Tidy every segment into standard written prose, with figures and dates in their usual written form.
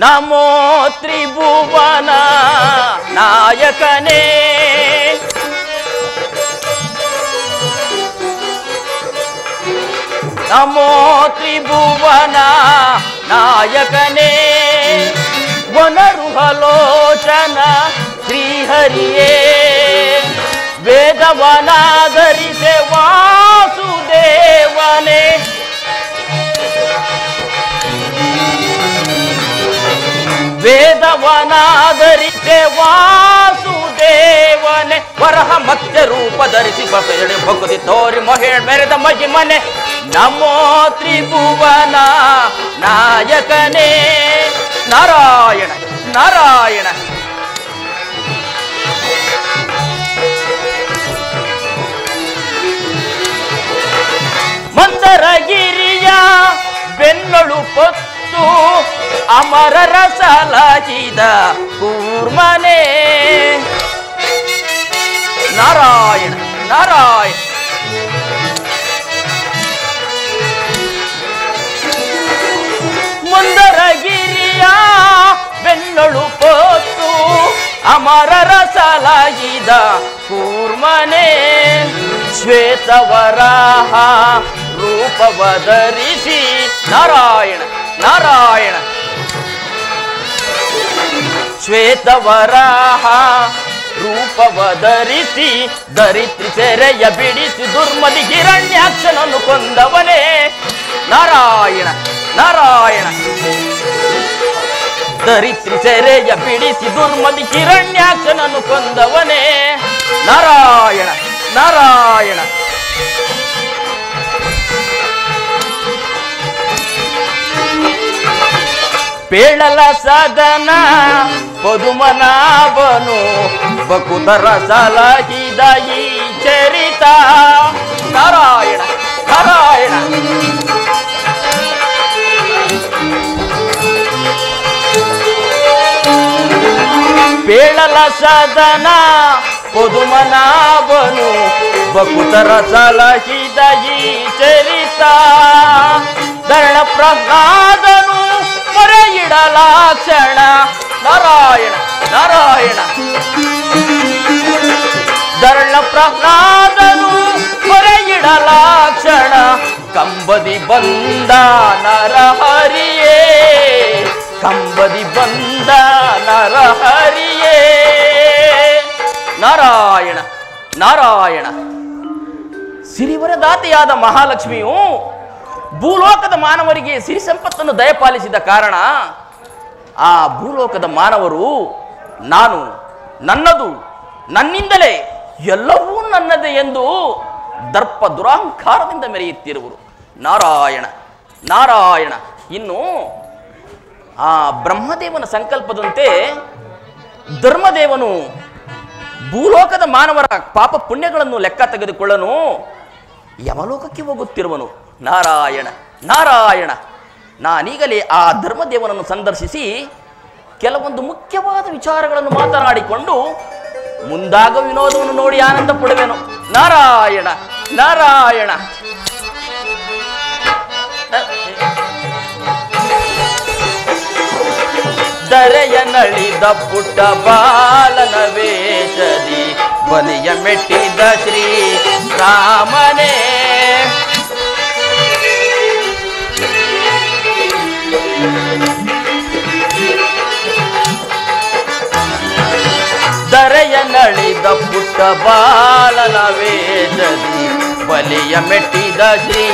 ನಮೋ ತ್ರಿಭುವನ ನಾಯಕನೇ ನಮೋ ತ್ರಿಭುವನ ನಾಯಕನೇ ವನರುಹಲೋಚನ ಶ್ರೀಹರಿಯೇ ವೇದವನಾಧರಿಸೆ ವಾಸುದೇವನೇ ವೇದವನಾಧರಿಸೆ ವಾಸುದೇವನೆ ವರಹ ಮತ್ಸ್ಯ ರೂಪ ಧರಿಸಿ ಭಕ್ತಿ ತೋರಿ ಮಹಿಳೆ ಮೆರೆದ ಮಹಿಮನೆ ನಮೋ ತ್ರಿಭುವನ ನಾಯಕನೇ ನಾರಾಯಣ ನಾರಾಯಣ ಮಂದರಗಿರಿಯ ಬೆನ್ನಳು ಪೊತ್ತು ಅಮರರ ಸಲಹಿದ ಕೂರ್ಮನೆ ನಾರಾಯಣ ನಾರಾಯಣ ಮಂದರಗಿರಿಯ ಬೆನ್ನಳು ಪೊತ್ತು ಅಮರರ ಸಲಹಿದ ಕೂರ್ಮನೆ ಶ್ವೇತವರಾಹ ರೂಪವಧರಿಸಿ ನಾರಾಯಣ ನಾರಾಯಣ ಶ್ವೇತವರಾಹ ರೂಪವಧರಿಸಿ ದರಿತ್ರಿ ಸೆರೆಯ ಬಿಡಿಸಿ ದುರ್ಮದಿ ಹಿರಣ್ಯಾಕ್ಷನನ್ನು ಕೊಂದವನೇ ನಾರಾಯಣ ನಾರಾಯಣ ದರಿತ್ರಿ ಸೆರೆಯ ಬಿಡಿಸಿ ದುರ್ಮದಿ ಹಿರಣ್ಯಾಕ್ಷನನ್ನು ಕೊಂದವನೇ ನಾರಾಯಣ ನಾರಾಯಣ ಪೇಳಲ ಸದನ ಪದುಮನಾಭನು ಬಕುತರ ಸಲಹಿದ ಈ ಚರಿತ ನಾರಾಯಣ ನಾರಾಯಣ ಪೇಳಲ ಸದನ ಪದುಮನಾಭನು ಬಕುತರ ಸಲಹಿದ ಈ ಚರಿತ ಧರಣ ಪ್ರಹ್ಲಾದನು ಮೊರೆಯಿಡಲಾಕ್ಷಣ ನಾರಾಯಣ ನಾರಾಯಣ ಧರಣ ಪ್ರಹ್ಲಾದನು ಮೊರೆಯಿಡಲಾಕ್ಷಣ ಕಂಬದಿ ಬಂದ ನರಹರಿಯೇ ಕಂಬದಿ ಬಂದ ನರಹರಿಯೇ ನಾರಾಯಣ ನಾರಾಯಣ ಸಿರಿವರದಾತೆಯಾದ ಮಹಾಲಕ್ಷ್ಮಿಯು ಭೂಲೋಕದ ಮಾನವರಿಗೆ ಸಿರಿ ಸಂಪತ್ತನ್ನು ದಯಪಾಲಿಸಿದ ಕಾರಣ ಆ ಭೂಲೋಕದ ಮಾನವರು ನಾನು ನನ್ನದು ನನ್ನಿಂದಲೇ ಎಲ್ಲವೂ ನನ್ನದೇ ಎಂದು ದರ್ಪ ದುರಹಂಕಾರದಿಂದ ಮೆರೆಯುತ್ತಿರುವರು ನಾರಾಯಣ ನಾರಾಯಣ ಇನ್ನು ಆ ಬ್ರಹ್ಮದೇವನ ಸಂಕಲ್ಪದಂತೆ ಧರ್ಮದೇವನು ಭೂಲೋಕದ ಮಾನವರ ಪಾಪ ಪುಣ್ಯಗಳನ್ನು ಲೆಕ್ಕ ತೆಗೆದುಕೊಳ್ಳನು ಯಮಲೋಕಕ್ಕೆ ಹೋಗುತ್ತಿರುವನು ನಾರಾಯಣ ನಾರಾಯಣ ನಾನೀಗಲೇ ಆ ಧರ್ಮದೇವನನ್ನು ಸಂದರ್ಶಿಸಿ ಕೆಲವೊಂದು ಮುಖ್ಯವಾದ ವಿಚಾರಗಳನ್ನು ಮಾತನಾಡಿಕೊಂಡು ಮುಂದಾಗ ವಿನೋದವನ್ನು ನೋಡಿ ಆನಂದ ಪಡುವೆನು ನಾರಾಯಣ ನಾರಾಯಣ ದರೆಯ ನಳಿದ ಪುಟ್ಟ ಬಾಲನ ವೇಷದಿ ಬಲಿಯ ಮೆಟ್ಟಿದ ಶ್ರೀ ರಾಮನೇ ದರೆಯ ನಳಿದ ಪುಟ್ಟ ಬಾಲನ ವೇಷದಿ ಬಲಿಯ ಮೆಟ್ಟಿದ ಶ್ರೀ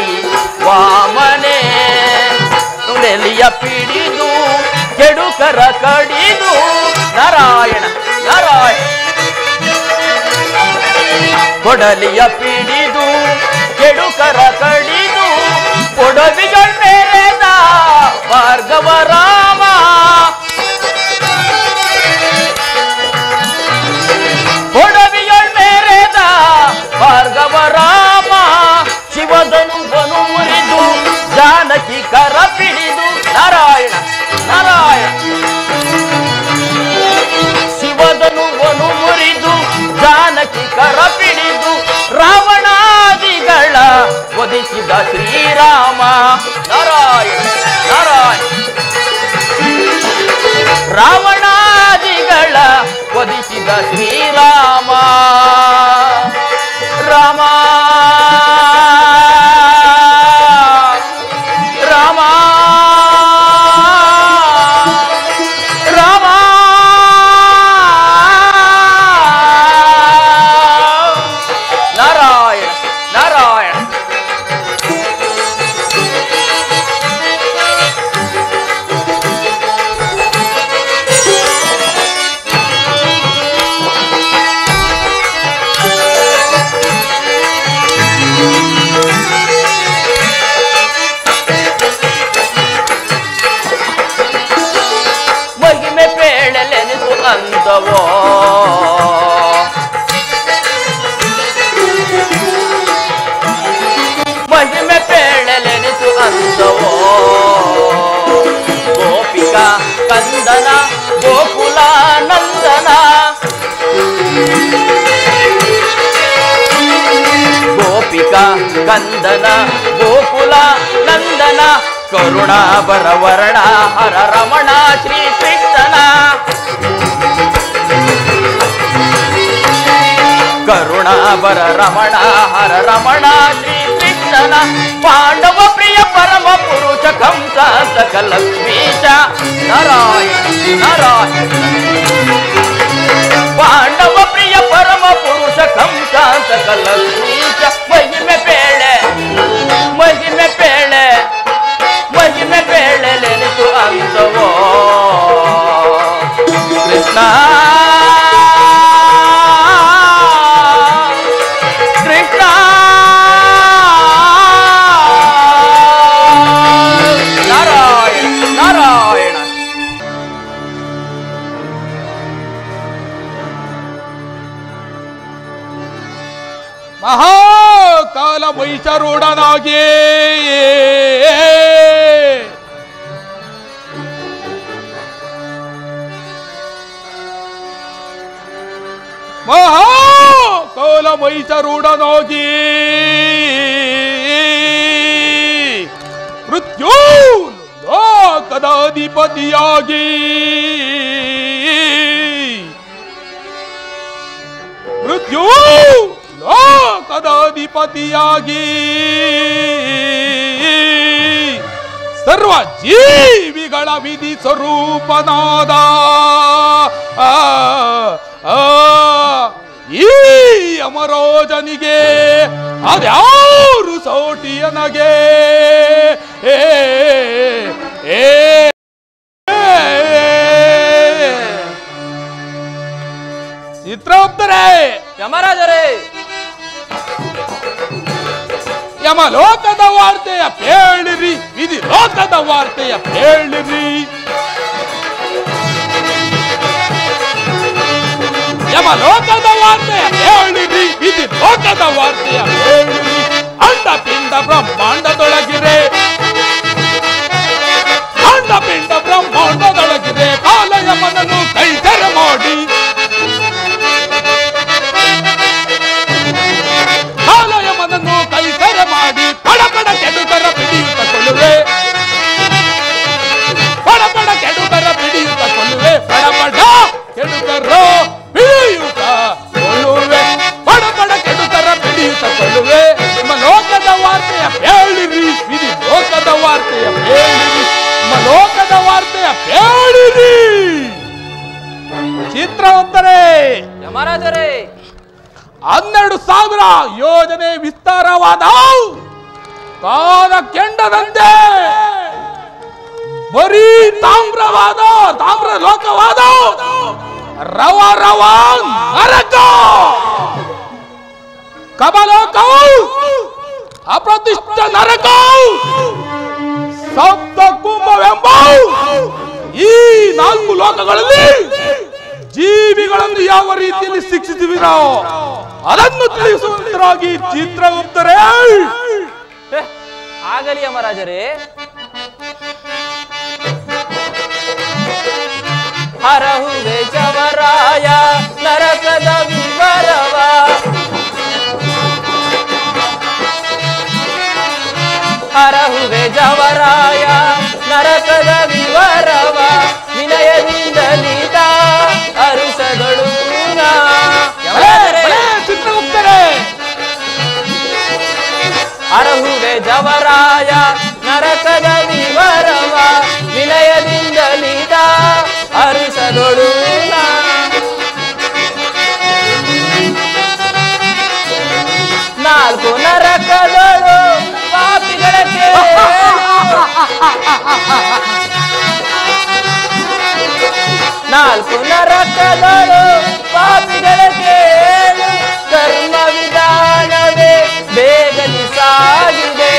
ವಾಮನೇ ನುಡೆಲಿಯ ಪಿಡಿದು ಕೆಡುಕರ ಕಡಿದು ನಾರಾಯಣ ನಾರಾಯಣ ಕೊಡಲಿಯ ಪಿಡಿದು ಕೆಡುಕರ ಕಡಿದು ಕೊಡವಿಗಳ ಮೇರೆದ ಭಾರ್ಗವ ರಾಮ ಕೊಡವಿಗಳ ಮೇರೆದ ಭಾರ್ಗವ ರಾಮ ಬೋಧಿಸಿದ ಶ್ರೀರಾಮ ರಾಮ ರಾಮ ರಾಮ ನಾರಾಯಣ ನಾರಾಯಣ. ಮಹಿಮೆ ಪೇಳಲೆನಿಸು ಅಂತವೋ ಮಹಿಮೆ ಪೇಳಲೆನಿಸು ಅಂತವೋ ಗೋಪಿಕಾ ಕಂದನ ಗೋಕುಲ ನಂದನ ಗೋಪಿಕಾ ಕಂದನ ಗೋಕುಲ ನಂದನ ಕರುಣಾಭರ ವರ್ಣ ಹರ ರಮಣ ಶ್ರೀ ಕೃಷ್ಣನ ಕರುಣಾಭರ ರಮಣ ಹರ ರಮಣ ಶ್ರೀ ಕೃಷ್ಣನ ಪಾಂಡವ ಪ್ರಿಯ ಪರಮ ಪುರುಷ ಕಂಸ ಸಕಲ ಲಕ್ಷ್ಮೀಶ ನಾರಾಯಣ ನಾರಾಯಣ. ಪಾಂಡವ ಪ್ರಿಯ ಪರಮ ಪುರುಷ ಕಂಸ ಸಕಲ ಲಕ್ಷ್ಮೀಶ ಮಹಿಮೆ ಪೇಳೆ ಮಹಿಮೆ ಪೇಳೆ ಮಹಿಮೆ ಪೇಳಲೆನಿಸು ಅಂತವೋ ಕೃಷ್ಣ ಕೃಷ್ಣ ನಾರಾಯಣ ನಾರಾಯಣ. ಮಹಾಕಾಲ ಮೈಸರೂಢನಾಗಿ ಮಹಾಕಾಲ ಮೈಸರೂಢನಾಗಿ ಮೃತ್ಯು ಲೋಕದ ಅಧಿಪತಿಯಾಗಿ ಮೃತ್ಯು ಲೋಕದ ಅಧಿಪತಿಯಾಗಿ ಸರ್ವ ಜೀವಿಗಳ ವಿಧಿ ಸ್ವರೂಪನಾದ ಈ ಅಮರೋಜನಿಗೆ ಅದ್ಯಾರು ಸೋಟಿಯನಗೆ ಚಿತ್ರೋತ್ತರೇ ಯಮರಾಜರೇ ಯಮಲೋಕದ ವಾರ್ತೆಯ ಕೇಳಿರಿ ವಿಧಿ ಲೋಕದ ವಾರ್ತೆಯ ಕೇಳಿರಿ ಯಮಲೋಕದ ವಾರ್ತೆಯ ಕೇಳಿರಿ ವಿಧಿ ಲೋಕದ ವಾರ್ತೆಯ ಕೇಳಿರಿ. ಅಂಡ ಪಿಂಡ ಬ್ರಹ್ಮಾಂಡದೊಳಗಿರೆ ಅಂಡ ಪಿಂಡ ಬ್ರಹ್ಮಾಂಡದೊಳಗಿರೆ ಕಾಲಯಮನನ್ನು ಕೈಸರ ಮಾಡಿ ಕಾಲಯಮನನ್ನು ಕೈಸರ ಮಾಡಿ ಪಡಪಡ ಕೆಡುಕರ ಪಿಡಿಯುತ್ತ ಕೊಲ್ಲುವೆ ಪಡಪಡ ಕೆಡುಕರ ಪಿಡಿಯುತ್ತ ಕೊಲ್ಲುವೆ ಪಡಪಡ ಕೆಡುಕರ ಪಿಡಿಯುತ್ತ ಕೊಲ್ಲುವೆ ಪಡಪಡ ಕೆಡುಕರ ಪಿಡಿಯುತ್ತ ಕೊಲ್ಲುವೆ. ನಿಮ್ಮ ಲೋಕದ ವಾರ್ತೆಯ ಹೇಳಿರಿ ವಿಧಿ ಲೋಕದ ವಾರ್ತೆಯ ಹೇಳಿರಿ ನಿಮ್ಮ ಲೋಕದ ವಾರ್ತೆಯ ಹೇಳಿರಿ. ಚಿತ್ರವಂತರೇ ಯಮರಾಜರೇ 12,000 ಯೋಜನೆ ವಿಸ್ತಾರವಾದ ಕಾಲ ಕೆಂಡದಂತೆ ಬರೀ ತಾಮ್ರವಾದ ತಾಮ್ರ ಲೋಕವಾದ ರವ ರವ ನರಕ ಕಮಲೋಕವು ಅಪ್ರತಿಷ್ಠ ನರಕ ಸಪ್ತ ಕುಂಭವೆಂಬ ಈ 4 ಲೋಕಗಳಲ್ಲಿ ಜೀವಿಗಳನ್ನು ಯಾವ ರೀತಿಯಲ್ಲಿ ಶಿಕ್ಷಿಸುವಿ ನಾವು ಅದನ್ನು ತಿಳಿಸುವುದರಾಗಿ ಚಿತ್ರಗುಪ್ತರೇ. ಆಗಲಿ ಯಮರಾಜರೇ. ಹರಹುವೆ ಜವರಾಯ ನರಕದ ವಿವರವ ಹರಹುವೆ ಜವರಾಯ ನರಕದ ವಿವರವ ವಿನಯದಿಂದಲಿದ ಅರುಷಗಳು ಅರಹುವೆ ಜವರಾಯ ನರಕದ ವಿವರವ ವಿನಯದಿಂದಲಿದ ಅರಿಸದೊಳು ನಾಲ್ಕು ನರಕದಳು ಪಾಪಿಗಳ ನಾಲ್ಕು ನರಕದಳು ಪಾಪಿಗಳ ಕೇಳು ಕರ್ಮ ವಿಧಾನವೇ ಬೇಗನೆ ಸಾಗಿದೆ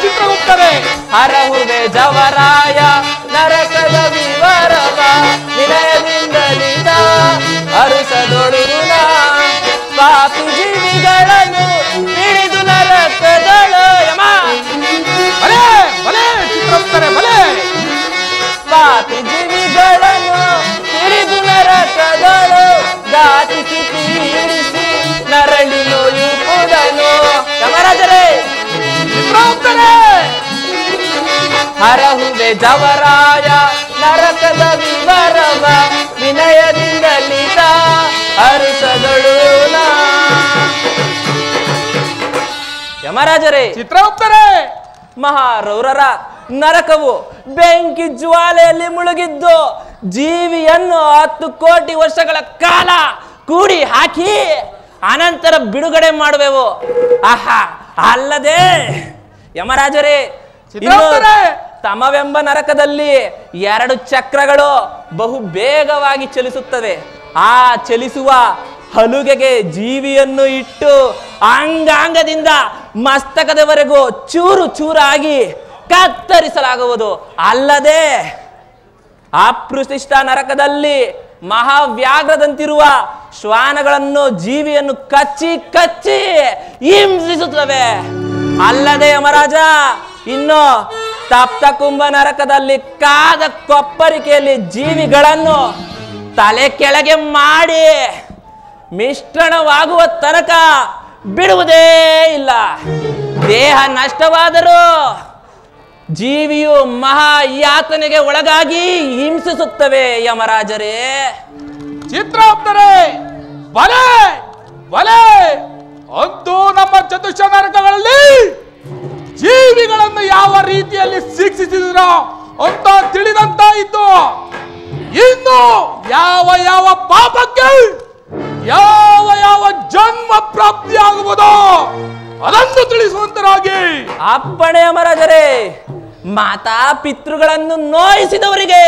ಚಿತ್ರಗುಪ್ತರೇ ಹರಹುವೆ ಜವರಾಯ ನರಕದ ವಿವರವ ವಿನಯದಿಂದಲಿದ ಅರಿಸದೊಳುನ ಪಾಪಿ ಜೀವಿಗಳನ್ನು ಹಿಡಿದು ನರಕದಳು ಚಿತ್ರಗುಪ್ತರೇ ಬಲೆ ಪಾಪಿ ಜೀವಿಗಳನ್ನು ಹಿಡಿದು ನರಕದಳು ದಾಟಿಸಿ ಪೀಡಿಸಿ ನರಳಿ ನೋಯುವುದನು ಯಮರಾಜರೇ ಹರಹುವೆ ಜವರಾಯ ನರಕದ ವಿವರವ ವಿನಯದಿಂದಲಿದ ಹರಿಸದೊಳು ಯಮರಾಜರೇ ಚಿತ್ರಗುಪ್ತರೇ ಮಹಾರೌರರ ನರಕವು ಬೆಂಕಿ ಜ್ವಾಲೆಯಲ್ಲಿ ಮುಳುಗಿದ್ದು ಜೀವಿಯನ್ನು 10 ಕೋಟಿ ವರ್ಷಗಳ ಕಾಲ ಕೂಡಿ ಹಾಕಿ ಅನಂತರ ಬಿಡುಗಡೆ ಮಾಡುವೆವು ಆಹಾ ಅಲ್ಲದೆ ಯಮರಾಜರೇ ತಮವೆಂಬ ನರಕದಲ್ಲಿ 2 ಚಕ್ರಗಳು ಬಹು ಬೇಗವಾಗಿ ಚಲಿಸುತ್ತವೆ ಆ ಚಲಿಸುವ ಹಲುಗೆಗೆ ಜೀವಿಯನ್ನು ಇಟ್ಟು ಅಂಗಾಂಗದಿಂದ ಮಸ್ತಕದವರೆಗೂ ಚೂರು ಚೂರಾಗಿ ಕತ್ತರಿಸಲಾಗುವುದು ಅಲ್ಲದೆ ಅಪ್ರತಿಷ್ಠ ನರಕದಲ್ಲಿ ಮಹಾವ್ಯಾಘ್ರದಂತಿರುವ ಶ್ವಾನಗಳನ್ನು ಜೀವಿಯನ್ನು ಕಚ್ಚಿ ಕಚ್ಚಿ ಹಿಂಸಿಸುತ್ತವೆ ಅಲ್ಲದೆ ಯಮರಾಜ ಇನ್ನು ತಪ್ತ ಕುಂಭ ನರಕದಲ್ಲಿ ಕಾದ ಕೊಪ್ಪರಿಕೆಯಲ್ಲಿ ಜೀವಿಗಳನ್ನು ತಲೆ ಕೆಳಗೆ ಮಾಡಿ ಮಿಶ್ರಣವಾಗುವ ತನಕ ಬಿಡುವುದೇ ಇಲ್ಲ ದೇಹ ನಷ್ಟವಾದರೂ ಜೀವಿಯು ಮಹಾಯಾತನೆಗೆ ಒಳಗಾಗಿ ಹಿಂಸಿಸುತ್ತವೆ ಯಮರಾಜರೇ ಚಿತ್ರಗುಪ್ತರೇ ಬಲೆ ಬಲೆ ಅಂತೂ ನಮ್ಮ ಚತುಷ್ಕ ನರಕಗಳಲ್ಲಿ ಜೀವಿಗಳನ್ನು ಯಾವ ರೀತಿಯಲ್ಲಿ ಶಿಕ್ಷಿಸಿದ್ರು ಅಂತ ತಿಳಿದಂತ ಇದ್ದು ಇನ್ನು ಯಾವ ಯಾವ ಪಾಪಕ್ಕೆ ಯಾವ ಯಾವ ಜನ್ಮ ಪ್ರಾಪ್ತಿ ಆಗುವುದೋ ಅದನ್ನು ತಿಳಿಸುವಂತರಾಗಿ ಅಪ್ಪಣೆ ಯಮರಾಜರೇ ಮಾತಾ ಪಿತೃಗಳನ್ನು ನೋಯಿಸಿದವರಿಗೆ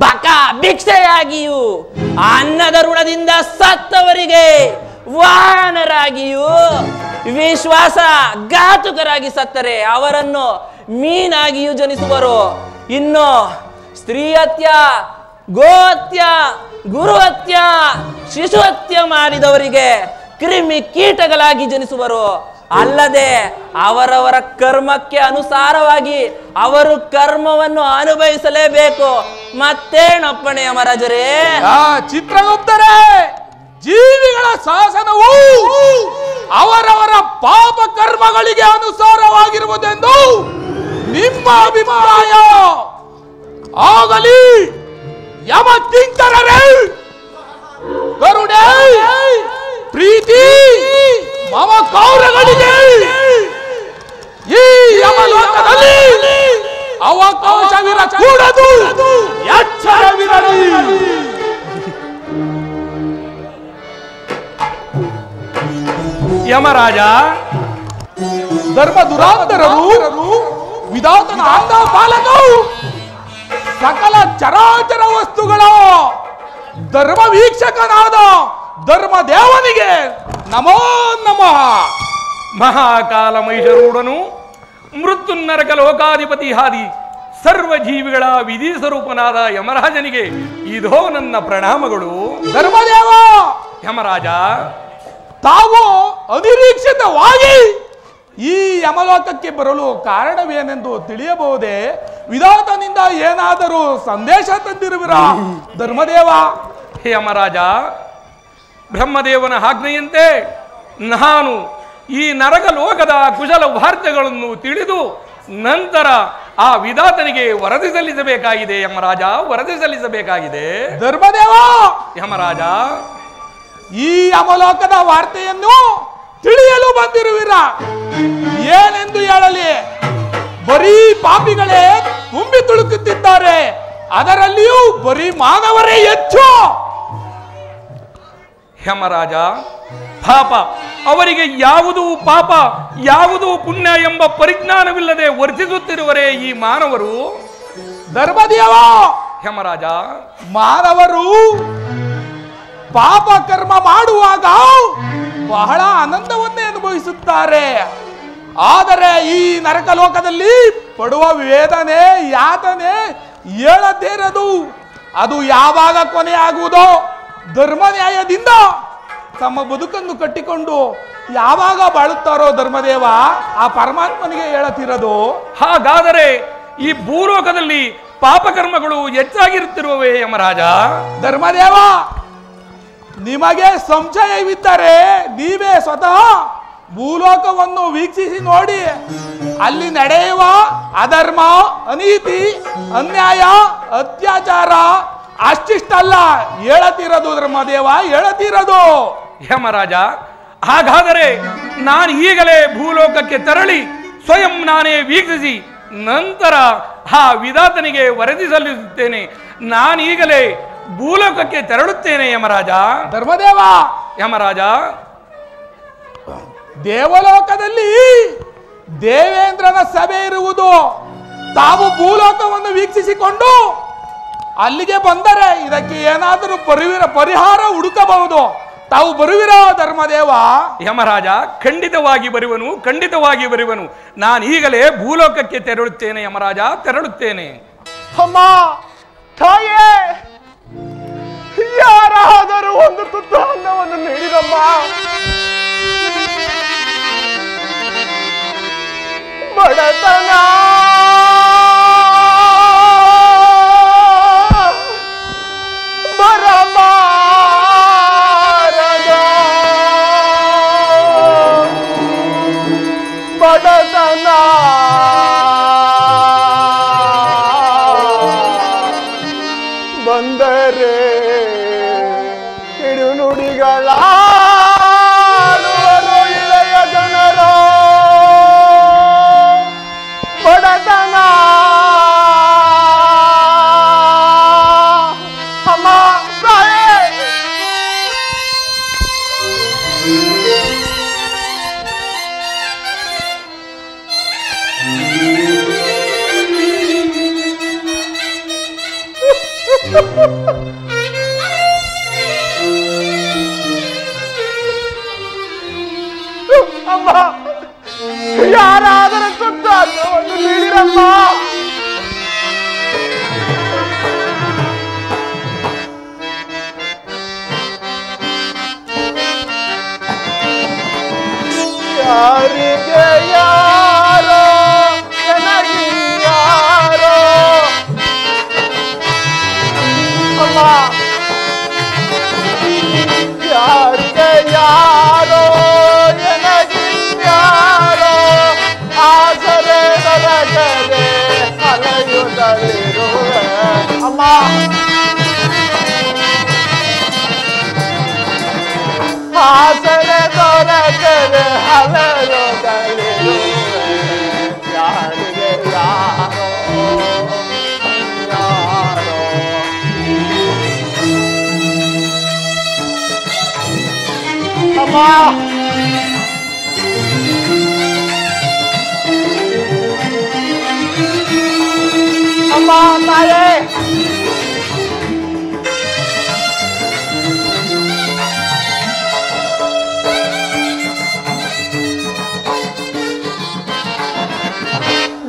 ಬಕ ಭಿಕ್ಷೆಯಾಗಿಯೂ ಅನ್ನದ ಋಣದಿಂದ ಸತ್ತವರಿಗೆ ವಾಹನರಾಗಿಯೂ ವಿಶ್ವಾಸ ಘಾತುಕರಾಗಿ ಸತ್ತರೆ ಅವರನ್ನು ಮೀನಾಗಿಯೂ ಜನಿಸುವರು ಇನ್ನು ಸ್ತ್ರೀ ಹತ್ಯ ಗೋಹತ್ಯ ಗುರುಹತ್ಯ ಶಿಶುಹತ್ಯ ಮಾಡಿದವರಿಗೆ ಕ್ರಿಮಿ ಕೀಟಗಳಾಗಿ ಜನಿಸುವರು ಅಲ್ಲದೆ ಅವರವರ ಕರ್ಮಕ್ಕೆ ಅನುಸಾರವಾಗಿ ಅವರು ಕರ್ಮವನ್ನು ಅನುಭವಿಸಲೇಬೇಕು ಮತ್ತೇನಪ್ಪಣೆ ಯಮರಾಜರೇ ಚಿತ್ರಗುಪ್ತರೇ ಜೀವಿಗಳ ಶಾಸನವು ಅವರವರ ಪಾಪ ಕರ್ಮಗಳಿಗೆ ಅನುಸಾರವಾಗಿರುವುದೆಂದು ನಿಮ್ಮ ಅಭಿಪ್ರಾಯ ಆಗಲಿ ಯಮ ಕಿಂಕರರೇ ಕರುಣೆ ಪ್ರೀತಿ ಮಮಕಾರಗಳಿಗೆ ಈ ಯಮಲೋಕದಲ್ಲಿ ಅವಕಾಶವಿರಕೂಡದು ಎಚ್ಚರವಿರಲಿ ಯಮರಾಜ ಧರ್ಮ ದುರಾಂತರರು ವಿಧಾತನ ಆಜ್ಞಾ ಪಾಲಕರು ಸಕಲ ಚರಾಚರ ವಸ್ತುಗಳ ಧರ್ಮ ವೀಕ್ಷಕನಾದ ಧರ್ಮ ದೇವನಿಗೆ ನಮೋ ನಮಃ. ಮಹಾಕಾಲ ಮಹಿಷರೂಢನು ಮೃತ್ಯುನರಕ ಲೋಕಾಧಿಪತಿ ಹಾದಿ ಸರ್ವ ಜೀವಿಗಳ ವಿಧಿ ಸ್ವರೂಪನಾದ ಯಮರಾಜನಿಗೆ ಇದೋ ನನ್ನ ಪ್ರಣಾಮಗಳು. ಧರ್ಮದೇವ ಯಮರಾಜ, ತಾವು ಅನಿರೀಕ್ಷಿತವಾಗಿ ಈ ಯಮಲೋಕಕ್ಕೆ ಬರಲು ಕಾರಣವೇನೆಂದು ತಿಳಿಯಬಹುದೇ? ವಿಧಾತನಿಂದ ಏನಾದರೂ ಸಂದೇಶ ತಂದಿರುವಿರ ಧರ್ಮದೇವ? ಯಮರಾಜ, ಬ್ರಹ್ಮದೇವನ ಆಜ್ಞೆಯಂತೆ ನಾನು ಈ ನರಕ ಲೋಕದ ಕುಶಲ ವಾರ್ತೆಗಳನ್ನು ತಿಳಿದು ನಂತರ ಆ ವಿಧಾತನಿಗೆ ವರದಿ ಸಲ್ಲಿಸಬೇಕಾಗಿದೆ. ಯಮರಾಜ, ವರದಿ ಸಲ್ಲಿಸಬೇಕಾಗಿದೆ. ಧರ್ಮದೇವ, ಯಮರಾಜ, ಈ ಅಮಲೋಕದ ವಾರ್ತೆಯನ್ನು ತಿಳಿಯಲು ಬಂದಿರುವಿರ. ಏನೆಂದು ಹೇಳಲಿ? ಬರೀ ಪಾಪಿಗಳೇ ತುಂಬಿ ತುಳುಕುತ್ತಿದ್ದಾರೆ, ಅದರಲ್ಲಿಯೂ ಬರೀ ಮಾನವರೇ ಹೆಚ್ಚು. ಯಮರಾಜ, ಪಾಪ ಅವರಿಗೆ ಯಾವುದು ಪಾಪ ಯಾವುದು ಪುಣ್ಯ ಎಂಬ ಪರಿಜ್ಞಾನವಿಲ್ಲದೆ ವರ್ತಿಸುತ್ತಿರುವರೇ ಈ ಮಾನವರು. ಧರ್ಮದೇವ, ಯಮರಾಜ, ಮಾನವರು ಪಾಪ ಕರ್ಮ ಮಾಡುವಾಗ ಬಹಳ ಆನಂದವನ್ನೇ ಅನುಭವಿಸುತ್ತಾರೆ. ಆದರೆ ಈ ನರಕ ಲೋಕದಲ್ಲಿ ಪಡುವ ವೇದನೆ ಯಾತನೆ ಹೇಳದೇರದು. ಅದು ಯಾವಾಗ ಕೊನೆ ಆಗುವುದೋ? ಧರ್ಮ ನ್ಯಾಯದಿಂದ ತಮ್ಮ ಬದುಕನ್ನು ಕಟ್ಟಿಕೊಂಡು ಯಾವಾಗ ಬಾಳುತ್ತಾರೋ ಧರ್ಮದೇವ, ಆ ಪರಮಾತ್ಮನಿಗೆ ಹೇಳತಿರೋದು. ಹಾಗಾದರೆ ಈ ಭೂಲೋಕದಲ್ಲಿ ಪಾಪಕರ್ಮಗಳು ಹೆಚ್ಚಾಗಿರುತ್ತಿರುವವೇ ಯಮರಾಜ? ಧರ್ಮದೇವ, ನಿಮಗೆ ಸಂಶಯವಿದ್ದರೆ ನೀವೇ ಸ್ವತಃ ಭೂಲೋಕವನ್ನು ವೀಕ್ಷಿಸಿ ನೋಡಿ. ಅಲ್ಲಿ ನಡೆಯುವ ಅಧರ್ಮ, ಅನೀತಿ, ಅನ್ಯಾಯ, ಅತ್ಯಾಚಾರ ಅಷ್ಟಿಷ್ಟಲ್ಲ ಹೇಳತಿರೋದು ಧರ್ಮದೇವ, ಹೇಳತಿರೋದು. ಯಮರಾಜ, ಹಾಗಾದರೆ ನಾನು ಈಗಲೇ ಭೂಲೋಕಕ್ಕೆ ತೆರಳಿ ಸ್ವಯಂ ನಾನೇ ವೀಕ್ಷಿಸಿ ನಂತರ ಆ ವಿಧಾತನಿಗೆ ವರದಿ ಸಲ್ಲಿಸುತ್ತೇನೆ. ನಾನೀಗಲೇ ಭೂಲೋಕಕ್ಕೆ ತೆರಳುತ್ತೇನೆ ಯಮರಾಜ. ಧರ್ಮದೇವ, ಯಮರಾಜ, ದೇವಲೋಕದಲ್ಲಿ ದೇವೇಂದ್ರನ ಸಭೆ ಇರುವುದು. ತಾವು ಭೂಲೋಕವನ್ನು ವೀಕ್ಷಿಸಿಕೊಂಡು ಅಲ್ಲಿಗೆ ಬಂದರೆ ಇದಕ್ಕೆ ಏನಾದರೂ ಪರಿಹಾರ ಹುಡುಕಬಹುದು. ತಾವು ಬರುವಿರ ಧರ್ಮದೇವ? ಯಮರಾಜ, ಖಂಡಿತವಾಗಿ ಬರುವನು, ಖಂಡಿತವಾಗಿ ಬರುವನು. ನಾನು ಈಗಲೇ ಭೂಲೋಕಕ್ಕೆ ತೆರಳುತ್ತೇನೆ ಯಮರಾಜ, ತೆರಳುತ್ತೇನೆ. ಅಮ್ಮ, ತಾಯೇ, ಯಾರಾದರೂ ಒಂದು ತುತ್ತು ಅನ್ನವನ್ನು ನೀಡಿರಮ್ಮ. ಬಡತನ ಬರಬಾರದ, ಬಡತನ ಬಂದರೆ ಕಿಡುನುಡಿಗಳಾಡುವರು ಇಳೆಯ ಜನರು. ಬಡತನ ಅಮ್ಮ, ತಾಯೇ, ಅಮ್ಮ, ಯಾರಾದರೂ ತುತ್ತು ಅನ್ನವನ್ನು ನೀಡಿರಮ್ಮ. ಯಾರಿಗೆ ಯಾರೋ ನನಗಿನ್ಯಾರೋ ಅಮ್ಮ, ಯಾರಿಗೆ ಯಾರೋ ನನಗಿನ್ಯಾರೋ ಆಸರೆ ದೊರಕದೆ ಅಲೆಯುತ್ತಲಿರುವೆ ಅಮ್ಮ. ಆಸರೆ ದೊರಕದೆ ಅಲೆಯುತ್ತಲಿರುವೆ ಯಾರಿಗೆ ಯಾರೋ ಯಾರೋ. ಅಮ್ಮ, ಅಮ್ಮ, ತಾಯೇ,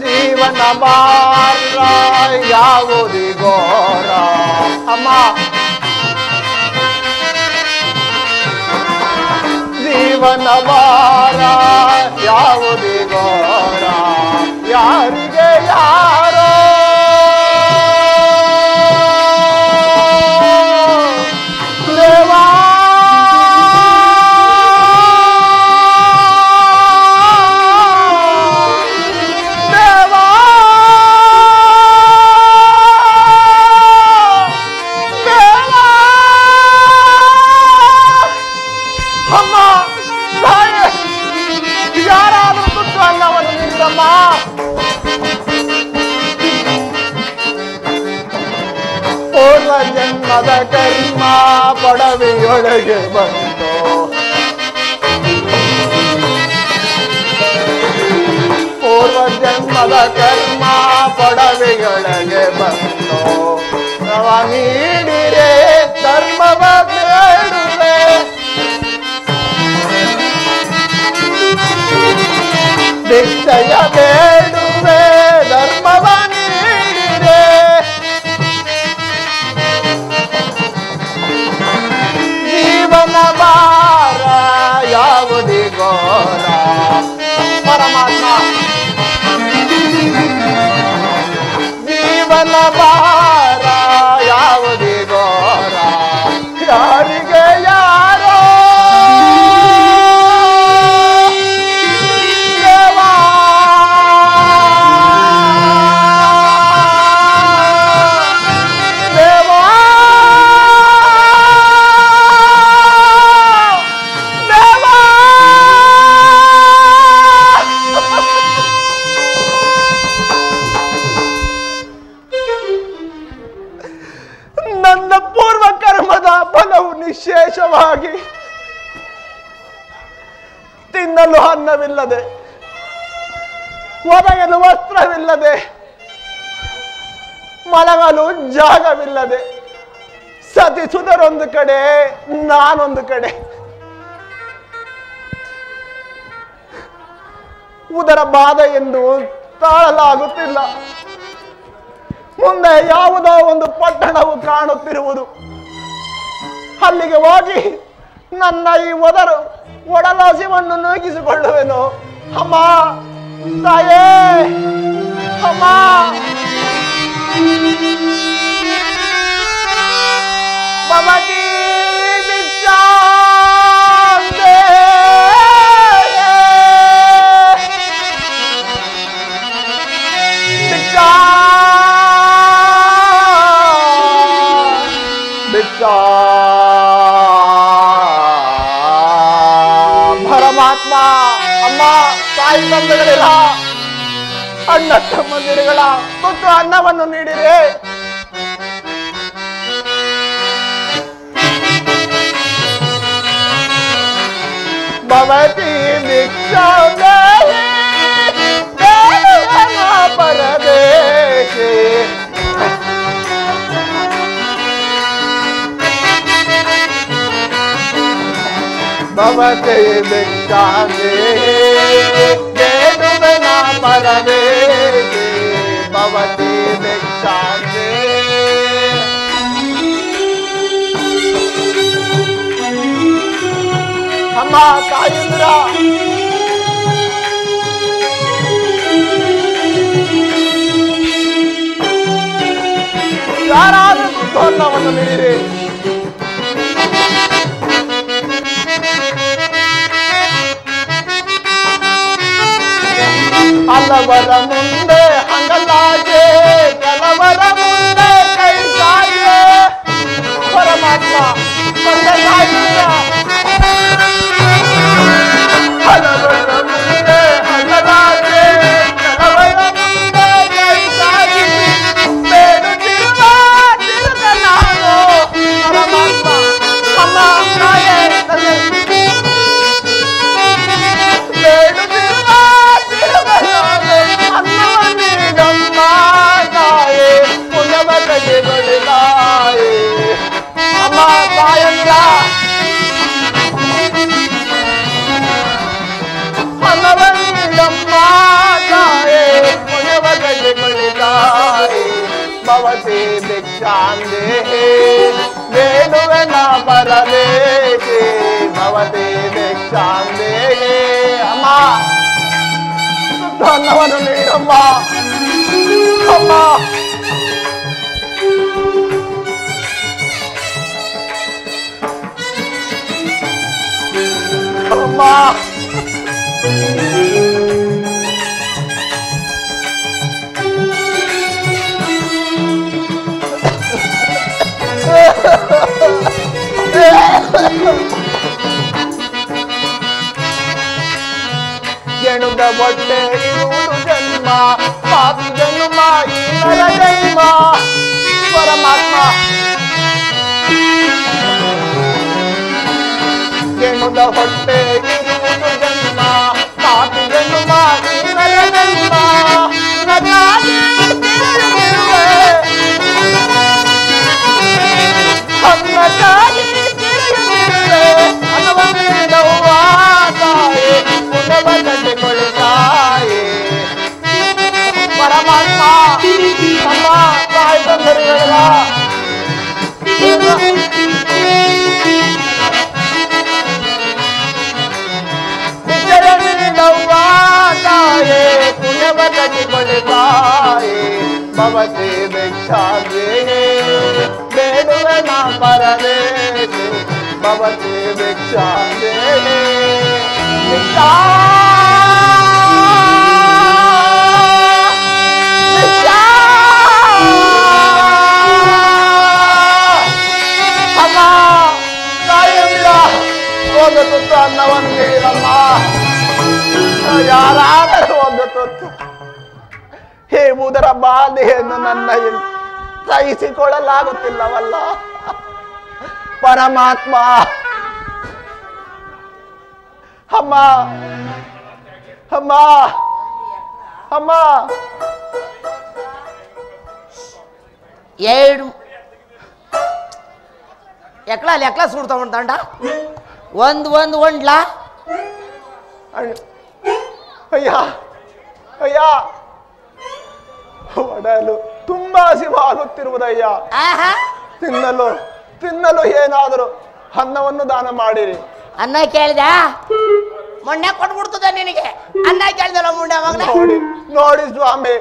ಜೀವನ ಭಾರ ಯಾವುದಿಗೋರ ಅಮ್ಮ. ಜೀವನ ಭಾರ ಯಾವುದಿಗೋರ ಯಾರಿಗೆ ಯಾರೋ. ದೇವಾ, ದೇವಾ, ದೇವಾ, ಅಮ್ಮ ತಾಯಿ ಯಾರಾದರೂ ತುತ್ತು ಅನ್ನವನ್ನು ನೀಡಿದಮ್ಮ. ಪೂರ್ವ ಜನ್ಮದ ಕರ್ಮ ಪಡವೆಯೊಳಗೆ ಬಂತು. ಪೂರ್ವ ಜನ್ಮದ ಕರ್ಮ ಪಡವೆಯೊಳಗೆ ಬಂತು. ನವ ನೀಡಿರೆ ಧರ್ಮವ ಬೇಡುವೆ. ಭಿಕ್ಷಯ ಬೇಡುವೆ ಧರ್ಮವ ನೀಡಿರೆ. ಜೀವನ ಭಾರ ಯಾವುದಿಗೋರ ಪರಮಾತ್ಮ. ಜೀವನ ಭಾರ ಯಾವುದಿಗೋರ ಯಾರಿಗೆ ಯಾರೋ ದೇವಾ. ದೇವಾ ದೇವಾ ನನ್ನ ಪೂರ್ವ ಕರ್ಮದ ಫಲವು ನಿಶೇಷವಾಗಿ ತಿನ್ನಲು ಅನ್ನವಿಲ್ಲದೆ, ಒದಗಲು ವಸ್ತ್ರವಿಲ್ಲದೆ, ಮಲಗಲು ಜಾಗವಿಲ್ಲದೆ, ಸತಿಸುವುದರೊಂದು ಕಡೆ ನಾನೊಂದು ಕಡೆ. ಉದರ ಬಾಧೆಯನ್ನು ತಾಳಲಾಗುತ್ತಿಲ್ಲ. ಮುಂದೆ ಯಾವುದೋ ಒಂದು ಪಟ್ಟಣವು ಕಾಣುತ್ತಿರುವುದು. ಅಲ್ಲಿಗೆ ಹೋಗಿ ನನ್ನ ಈ ಒಡಲಾಸಿವನ್ನು ನುಗ್ಗಿಸಿಕೊಳ್ಳುವೆನು. ಅಮ್ಮ ತಾಯೇ, ಅಮ್ಮ. ಭವತಿ ಭಿಕ್ಷಾಂತೆ ಪರಮಾತ್ಮ. ಅಮ್ಮ ತಾಯಿ ತಂದೆಗಳಿಲ್ಲ, ಅಣ್ಣ ತಮ್ಮಂದಿರುಗಳ ಮತ್ತು ಅನ್ನವನ್ನು ನೀಡಿರೆ. ಭವತಿ ಭಿಕ್ಷಾಂತೆ ಪರದೇಶಿ. ಭವತಿ ಭಿಕ್ಷಾಂತೆ ಬೇಡುವೆ ನಾ ಪರದೇಶಿ. ಭವತಿ ಭಿಕ್ಷಾಂತೆ. ಅಮ್ಮ ತಾಯಿಂದ್ರ ಯಾರಾದರೂ ಅನ್ನವನ್ನು ನೀಡಿರಿ. ಹಲವರ ಮುಂದೆ ಹಂಗಲಾಗೆ, ಕೆಲವರ ಮುಂದೆ ಕೈ ಸಾಯೆ. ಪರಮಾತ್ಮ ತಂದೆ ತಾಯಿಯ ಹಲವರ ಮುಂದೆ ಹಂಗಲಾಗೆ, ಕೆಲವರ ಮುಂದೆ ಕೈ ಸಾಯಿ. ಬೇಡುತ್ತಿರುವ ತಿರುಗ ನಾನು ಪರಮಾತ್ಮ. ಅಮ್ಮ ತಾಯೇ ತಂದೆ ಬೇಡುತ್ತಿರುವ ತಿರುಗ ನಾನು ಅನ್ನವನ್ನೀಡಮ್ಮ ತಾಯೇ. ಪುನವ ಕೈಗೊಳಿದಾಯೇ. ಅಮ್ಮ ತಾಯಂದ್ರ ಅನ್ನವನ್ನೀಡಮ್ಮ ತಾಯೇ. ಪುನವ ಕೈಗೊಳಿದಾಯೇ. ಭವತಿ ಭಿಕ್ಷಾಂತೆ ಬೇಡುವೆ ನಾ ಪರದೇಶಿ. ಭವತಿ ಭಿಕ್ಷಾಂತೆ. ಅಮ್ಮ ಅನ್ನವನ್ನು ನೀಡಮ್ಮ. ಅಮ್ಮ ಅಮ್ಮ ಮುದ ಹೊಟ್ಟೆ ಇರುವುದು ಜನ್ಮ ಪಾಪಿ ಜನ್ಮ ಈ ನರ ಜನ್ಮ ಪರಮಾತ್ಮ ಮುದ ಹೊಟ್ಟೆ ಇರುವುದು ಜನ್ಮ ಪಾಪಿ ಜನ್ಮ ಈ ನರ ಜನ್ಮ ನನ್ನಾಗಿ ತಿರುಗಿರುವೆ ಅನ್ನಕ್ಕಾಗಿ ತಿರುಗಿರುವೆ ಅನ್ನವನ್ನವ್ವ ತಾಯಿ ಪುನವ ಕಟ್ಟಿಕೊಳ್ಳುತ್ತಾಯೆ ಪರಮಾತ್ಮ ನಮ್ಮ ತಾಯಿ ತೊಂದರೆಗಳ ನೀಡವ್ವ ತಾಯೇ ಪುನವ ಕಟ್ಟಿಕೊಳ್ಳುತ್ತಾಯೆ ಭವತೆ ಭಿಕ್ಷಾಂದೇಹಿ ಬೇಡುವೆ ನಾ ಪರದೇಶಿ ಭವತೆ ಭಿಕ್ಷಾಂದೇಹಿ ಭಿಕ್ಷಾ ಅಮ್ಮ ತಾಯಿಯಿಂದ ಒಂದು ತುತ್ತು ಅನ್ನವನ್ನು ನೀಡಮ್ಮ ಯಾರಾದರೂ ಒಂದು ತುತ್ತು ಹೇ ಉದರ ಬಾಧೆಯನ್ನು ನನ್ನ ಸಹಿಸಿಕೊಳ್ಳಲಾಗುತ್ತಿಲ್ಲವಲ್ಲ ಪರಮಾತ್ಮ ಅಮ್ಮ ಅಮ್ಮ ಅಮ್ಮ ಏಳು ಎಕ್ಲ ಲೆಕ್ಲ ಸುಡ್ತಾವಂಡ ಒಂದ್ಲಾ ಅಯ್ಯ ಅಯ್ಯ ಒಡಲು ತುಂಬಾ ಹಸಿವಾಗುತ್ತಿರುವುದಯ್ಯ ತಿನ್ನಲು ತಿನ್ನಲು ಏನಾದರೂ ಅನ್ನವನ್ನು ದಾನ ಮಾಡಿರಿ ಅನ್ನ ಕೇಳಿದ ಮೊನ್ನೆ ಕೊಟ್ಬಿಡ್ತದ ನಿನಗೆ ಅನ್ನ ಕೇಳ್ದಲ್ಲ ಮುಂಡೆ ಮಗನ ನೋಡಿ ನೋಡಿ ಸ್ವಾಮಿ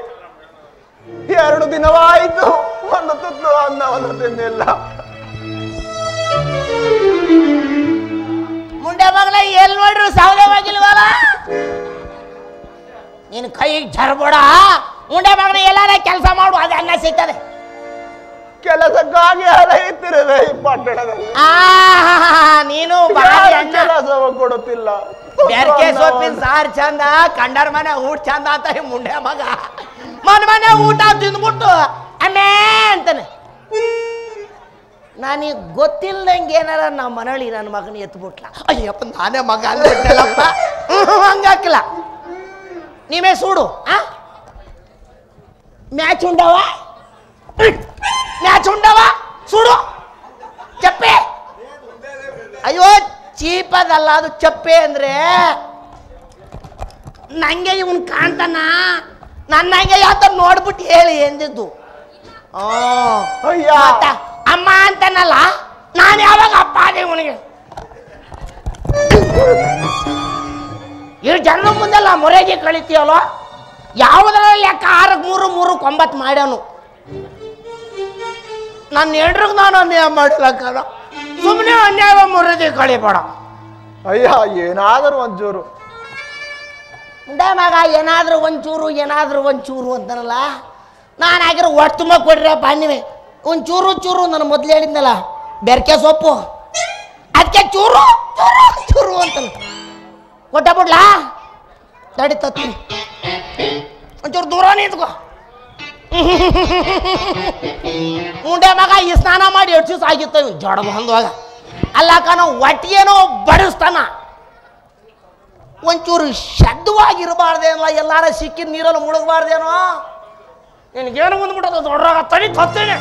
2 ದಿನವಾಯಿತು ಒಂದು ತುತ್ತು ಅನ್ನವನ್ನು ತಿನ್ನಿಲ್ಲ ಮುಂಡೆ ಮಗನ ಎಲ್ಲಿ ನೋಡ್ರು ಸಾವಯವವಾಗಿಲ್ವಲ್ಲ ನೀನು ಕೈ ಜರ್ಬೇಡ ಮುಂಡೆ ಮಗನ ಎಲ್ಲಾರ ಕೆಲಸ ಮಾಡು ಅದು ಅನ್ನ ಸಿಗ್ತದೆ ಕೆಲಸಕ್ಕಾಗಿ ಅಲೆಯುತ್ತಿರುವೆ ಈ ಪಟ್ಟಣದಲ್ಲಿ ನೀನು ಕೆಲಸವ ಕೊಡುತ್ತಿಲ್ಲ ಬೆರ್ಕೆ ಸೊಪ್ಪಿನ ಸಾರು ಚಂದ ಕಂಡರ ಮನೆ ಊಟ ಚಂದ ಅಂತ ಮುಂಡೆ ಮಗ ಮನೆ ಊಟ ತಿಂದ್ಬಿಟ್ಟು ಅಮ್ಮೇ ಅಂತಾನೆ ನನಗೆ ಗೊತ್ತಿಲ್ಲದಂಗೆ ಏನಾರ ನಮ್ಮ ಮನಳಿ ನನ್ನ ಮಗನ ಎತ್ಬಿಟ್ಲ ಅಯ್ಯಪ್ಪ ನಾನೇ ಮಗ ಅಲ್ಲಪ್ಪ ಹಂಗಾಕಿಲ್ಲ ನೀವೇ ಸೂಡು ಮ್ಯಾಚ್ ಉಂಡವ ಸೂಡು ಚಪ್ಪೆ ಅಯ್ಯೋ ಚೀಪದಲ್ಲ ಅದು ಚಪ್ಪೆ ಅಂದ್ರೆ ನಂಗೆ ಇವನ್ ಕಾಣ್ತಾನ ನನ್ನಂಗೆ ಯಾತ ನೋಡ್ಬಿಟ್ಟು ಹೇಳಿ ಎಂದಿದ್ದು ಅಮ್ಮ ಅಂತಾನಲ್ಲ ನಾನು ಯಾವಾಗ ಅಪ್ಪ ಅದೇ ಇವನಿಗೆ ಇವ್ರು ಜನ ಮುಂದೆಲ್ಲ ಮೊರೆಗೆ ಕಳಿತೀಯಲ್ಲ ಯಾವುದ್ರಲ್ಲಿ ಲೆಕ್ಕ 6 3 3 9 ಮಾಡ್ಯಾನು ನನ್ನ ಹೆಂಡ್ರಿಗೆ ನಾನು ಅನ್ಯಾಯ ಮಾಡಿಲ್ಲ ಸುಮ್ಮನೆ ಅನ್ಯಾಯ ಮೊರೆಗೆ ಕಳಿಬೇಡ ಅಯ್ಯ ಏನಾದರೂ ಒಂಚೂರು ಮುಂದೆ ಮಗ ಏನಾದರೂ ಒಂಚೂರು ಅಂತಾನಲ್ಲ ನಾನು ಆಗಿರೋ ಒಟ್ಟು ತುಂಬ ಕೊಡ್ರಪ್ಪ ನೀವೇ ಒಂಚೂರು ನಾನು ಮೊದಲು ಹೇಳಿದ್ನಲ್ಲ ಬೆರ್ಕೆ ಸೊಪ್ಪು ಅದಕ್ಕೆ ಚೂರು ಅಂತಾನೆ ಕೊಟ್ಟ ಬಿಡ್ಲಾ ತಡಿತತ್ತಿ ಒಂಚೂರು ದೂರ ನಿಂತ್ಕೋ ಮುಂಡೆ ಮಗ ಈ ಸ್ನಾನ ಮಾಡಿ 8 ದಿವಸ ಆಗಿತ್ತು ಜಡ ಬಂದುವಾಗ ಅಲ್ಲ ಕಣ ಒಟ್ಟಿಗೇನೋ ಬಡಿಸ್ತಾನ ಒಂಚೂರು ಶಬ್ದವಾಗಿರಬಾರ್ದೇನಲ್ಲ ಎಲ್ಲಾರ ಸಿಕ್ಕಿದ ನೀರಲ್ಲಿ ಮುಳುಗಬಾರ್ದೇನೋ ನಿನಗೇನು ಬಂದ್ಬಿಟ್ಟದ ದೊಡ್ಡರಾಗ ತಡಿ ತತ್ತೇನೆ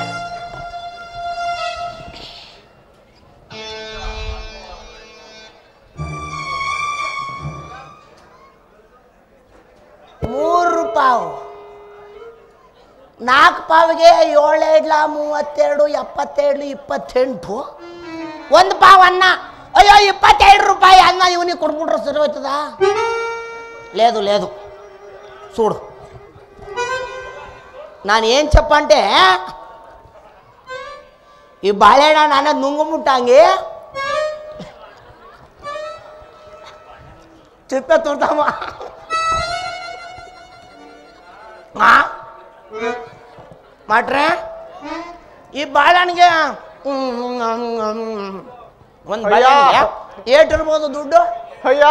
₹3 4 ಪಾವಿಗೆ 7 ಇಡ್ಲ 32 72 28 1 ಪಾವ್ ಅನ್ನ ಅಯ್ಯೋ ₹22 ಅನ್ನ ಇವನಿಗೆ ಕೊಡ್ಬಿಟ್ರೆ ಸರಿ ಹೋಯ್ತದ లేదు చూడు ನಾನು ಏನು చెప్పంటే ఈ బాలేనా నాన్న ನುಂಗುముట్టాంగి చెప్పే చూద్దామా ಮಾಡ್ರೆ ಈ ಬಾಳೆಹಣ್ಣಿಗೆ ಒಂದು ಬಾಳೆಹಣ್ಣಿಗೆ ಏಟ್ ಇರ್ಬೋದು ದುಡ್ಡು ಅಯ್ಯ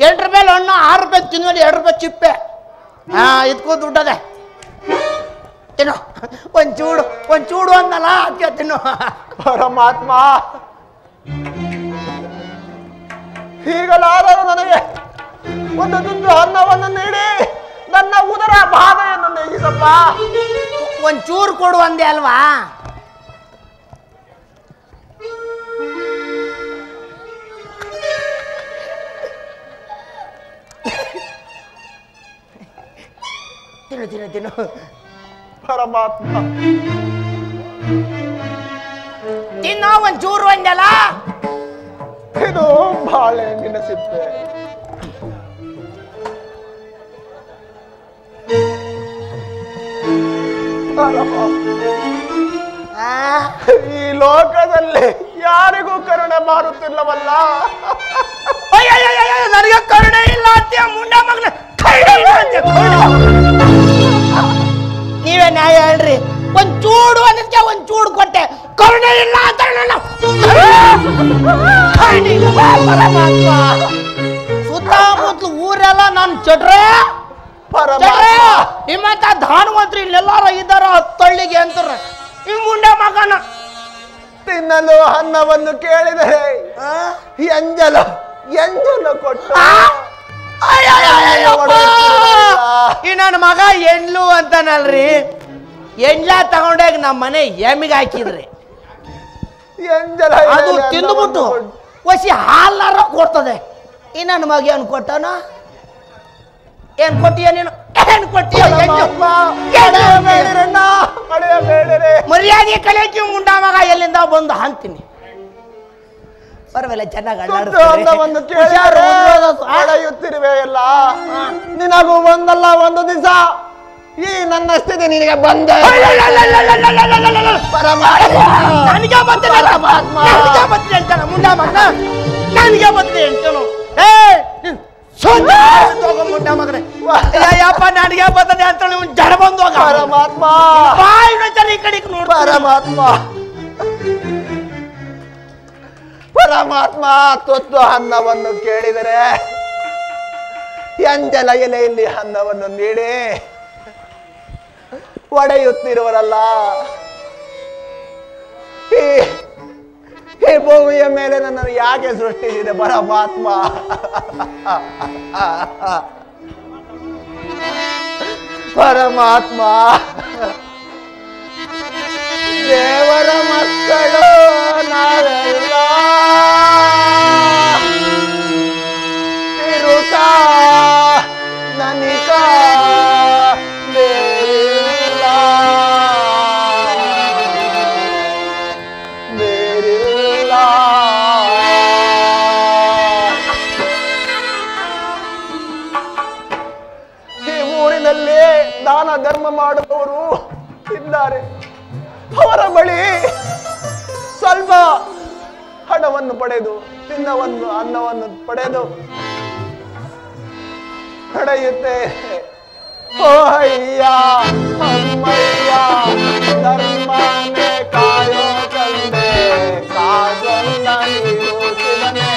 8 ರೂಪಾಯಿ ಹಣ್ಣು 6 ರೂಪಾಯಿ ತಿನ್ನುವಲ್ಲಿ 2 ರೂಪಾಯಿ ಚಿಪ್ಪೆ. ಇದಕ್ಕೂ ದುಡ್ಡದೆ ತಿನ್ನು. ಒಂಚೂಡು ಅಂದಲ್ಲ ಅದಕ್ಕೆ ತಿನ್ನು. ಪರಮಾತ್ಮ, ಈಗಲಾದರೂ ನನಗೆ ಒಂದು ತುಂಡು ಅನ್ನವನ್ನು ನೀಡಿ ನನ್ನ ಉದರ ಬಾಧೆಯನ್ನು ನೀಗಿಸಪ್ಪ. ಒಂಚೂರು ಕೊಡು ಅಂದೆ ಅಲ್ವಾ? ತಿನ್ನು. ಪರಮಾತ್ಮ, ತಿನ್ನೋ ಒಂಚೂರು ಅಂದಲ್ಲ. ಇದು ಬಾಳೆಹಣ್ಣಿನ ಸಿಪ್ಪೆ. ಈ ಲೋಕದಲ್ಲಿ ಯಾರಿಗೂ ಕರುಣೆ ಮಾಡುತ್ತಿಲ್ಲವಲ್ಲ. ನನಗೆ ಕರುಣೆ ಇಲ್ಲ ಅಂತ ಮುಂಡ ಮಗನ ನೀವೇ ನ್ಯಾಯ ಹೇಳ್ರಿ. ಒಂಚೂಡು ಅನ್ನೋದಕ್ಕೆ ಒಂಚೂಡು ಕೊಟ್ಟೆ, ಕರುಣೆ ಇಲ್ಲ ಅಂತ ಸುತ್ತಮುತ್ತಲು ಊರೆಲ್ಲ ನಾನು ಚಟ್ರೆ ನಿಮ್ಮಂತ ಧಾನವಂತ್ರಿ ಇಲ್ಲೆಲ್ಲಾರ ಇದ್ದಾರ ತಳ್ಳಿಗೆ ಅಂತಾರ. ಈ ಮುಂಡೆ ಮಗನ ತಿನ್ನಲು ಅನ್ನವನ್ನು ಕೇಳಿದರೆ ಎಂಜಲು ಕೊಟ್ಟು ಈ ನನ್ನ ಮಗ ಎಂಡ್ಲು ಅಂತಾನಲ್ರಿ. ಎಂಡ್ಲ ತಗೊಂಡಾಗ ನಮ್ಮ ಮನೆ ಎಮ್ಮಿಗೆ ಹಾಕಿದ್ರಿ. ಅದು ತಿಂದುಬಿಟ್ಟು ಒಸಿ ಹಾಲಾರ ಕೊಡ್ತದೆ. ಈ ನನ್ನ ಮಗ ಏನು ಕೊಟ್ಟನ? ಏನ್ ಕೊಟ್ಟಿಯ ನೀನು? ಏನ್ ಕೊಟ್ಟಿಯ? ಮರ್ಯಾದೆ ಕಲಿಯಕ್ಕೆ ಮುಂಡ ಮಗ ಎಲ್ಲಿಂದ ಬಂದು ಅಂತೀನಿ. ಪರವಾಗಿಲ್ಲ, ಚೆನ್ನಾಗಿ ಅಳೆಯುತ್ತಿರುವೆ ಎಲ್ಲ. ನಿನಗೂ ಒಂದಲ್ಲ ಒಂದು ದಿವಸ ಈ ನನ್ನ ಸ್ಥಿತಿ ನಿನಗೆ ಬಂದ. ನನಗೆ ಬರ್ತೀನಿ ಅಂತಾನ ಮುಂಡ ಮಗ. ನನಗೆ ಬರ್ತೀನಿ ಅಂತಾನು. ಮುಂಡ ಮಗನೇ ಯಪ್ಪ ನನಗೆ ಬರ್ತದೆ ಅಂತ ಜಡ ಬಂದು ಪರಮಾತ್ಮ ಈ ಕಡೆ ನೋಡ. ಪರಮಾತ್ಮ ತುತ್ತು ಅನ್ನವನ್ನು ಕೇಳಿದರೆ ಎಂಜಲ ಎಲೆಯಲ್ಲಿ ಅನ್ನವನ್ನು ನೀಡಿ ಒಡೆಯುತ್ತಿರುವರಲ್ಲ. ಈ ಭೂಮಿಯ ಮೇಲೆ ನನ್ನನ್ನು ಯಾಕೆ ಸೃಷ್ಟಿಸಿದೆ ಪರಮಾತ್ಮ? ಪರಮಾತ್ಮ, ದೇವರ ಮಕ್ಕಳು ನಾವೆಲ್ಲ ತಿರುಕ ನನಿಕ ಬೇರಿಲ್ಲ. ಈ ಊರಿನಲ್ಲಿ ದಾನ ಧರ್ಮ ಮಾಡುವವರು ಇದ್ದಾರೆ. ಅವರ ಬಳಿ ಸ್ವಲ್ಪ ಹಣವನ್ನು ಪಡೆದು ಅನ್ನವನ್ನು ಪಡೆದು ನಡೆಯುತ್ತೆ. ಓ ಅಯ್ಯ ಅಮ್ಮಯ್ಯ ಧರ್ಮನೇ ಕಾಯೋ ತಂದೆ, ಕಾಸೊಂದ ನೀರು ಶಿವನೇ,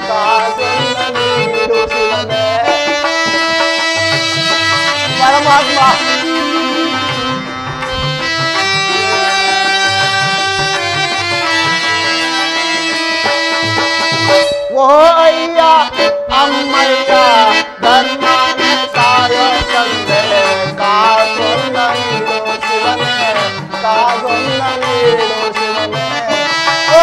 ಕಾಸೊಂದ ನೀರು ಶಿವನೇ. ಪರಮಾತ್ಮ ಓ ಅಯ್ಯ ಅಮ್ಮಯ್ಯ ಧರ್ಮನೇ ಕಾಯೋ ತಂದೆ, ಕಾಸೊಂದ ನೀರು ಶಿವನೇ, ಕಾಸೊಂದ ನೀರು ಶಿವನೇ. ಓ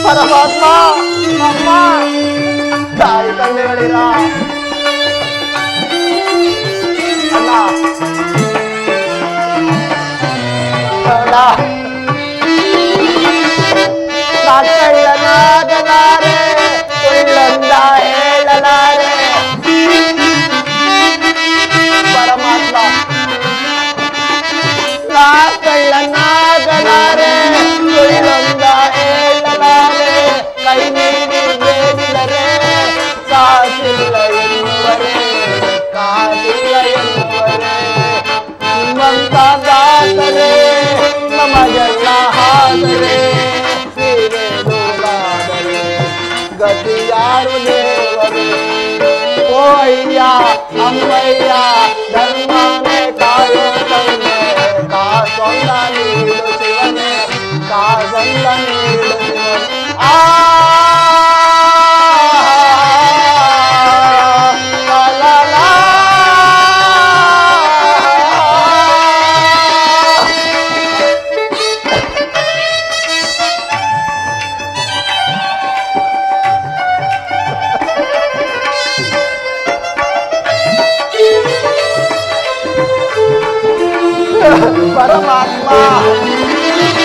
ಪರಮಾತ್ಮ ಅಮ್ಮ ತಾಯಿ ತಂದೆಗಳಿರ ಅಲ್ಲ ಕಳ್ಳನಾಗಲಾರೆ ಸುಳ್ಳೊಂದ ಹೇಳಲಾರೆ. ಪರಮಾತ್ಮ ಕಳ್ಳನಾಗಲಾರೆ ಸುಳ್ಳೊಂದ ಹೇಳಲಾರೆ. ಕೈ ನೀಡಿ ಬೇಡಿದರೆ ಕಾಸಿಲ್ಲ ಎನ್ನುವರೆ, ದಾತರೆ ನಮಗೆಲ್ಲ ಹಾದರೆ ನೀವೇ ದೂರಾದರೆ ಗತಿ ಯಾರು ದೇವರು ಓ ಅಯ್ಯ ಅಮ್ಮಯ್ಯ ಧರ್ಮನೇ ಕಾಯೋ ತಂದೆ ಕಾಸೊಂದ ನೀಡು ಶಿವನೇ ಕಾಸೊಂದ ನೀಡು ಶಿವನೇ ಪರಮಾತ್ಮ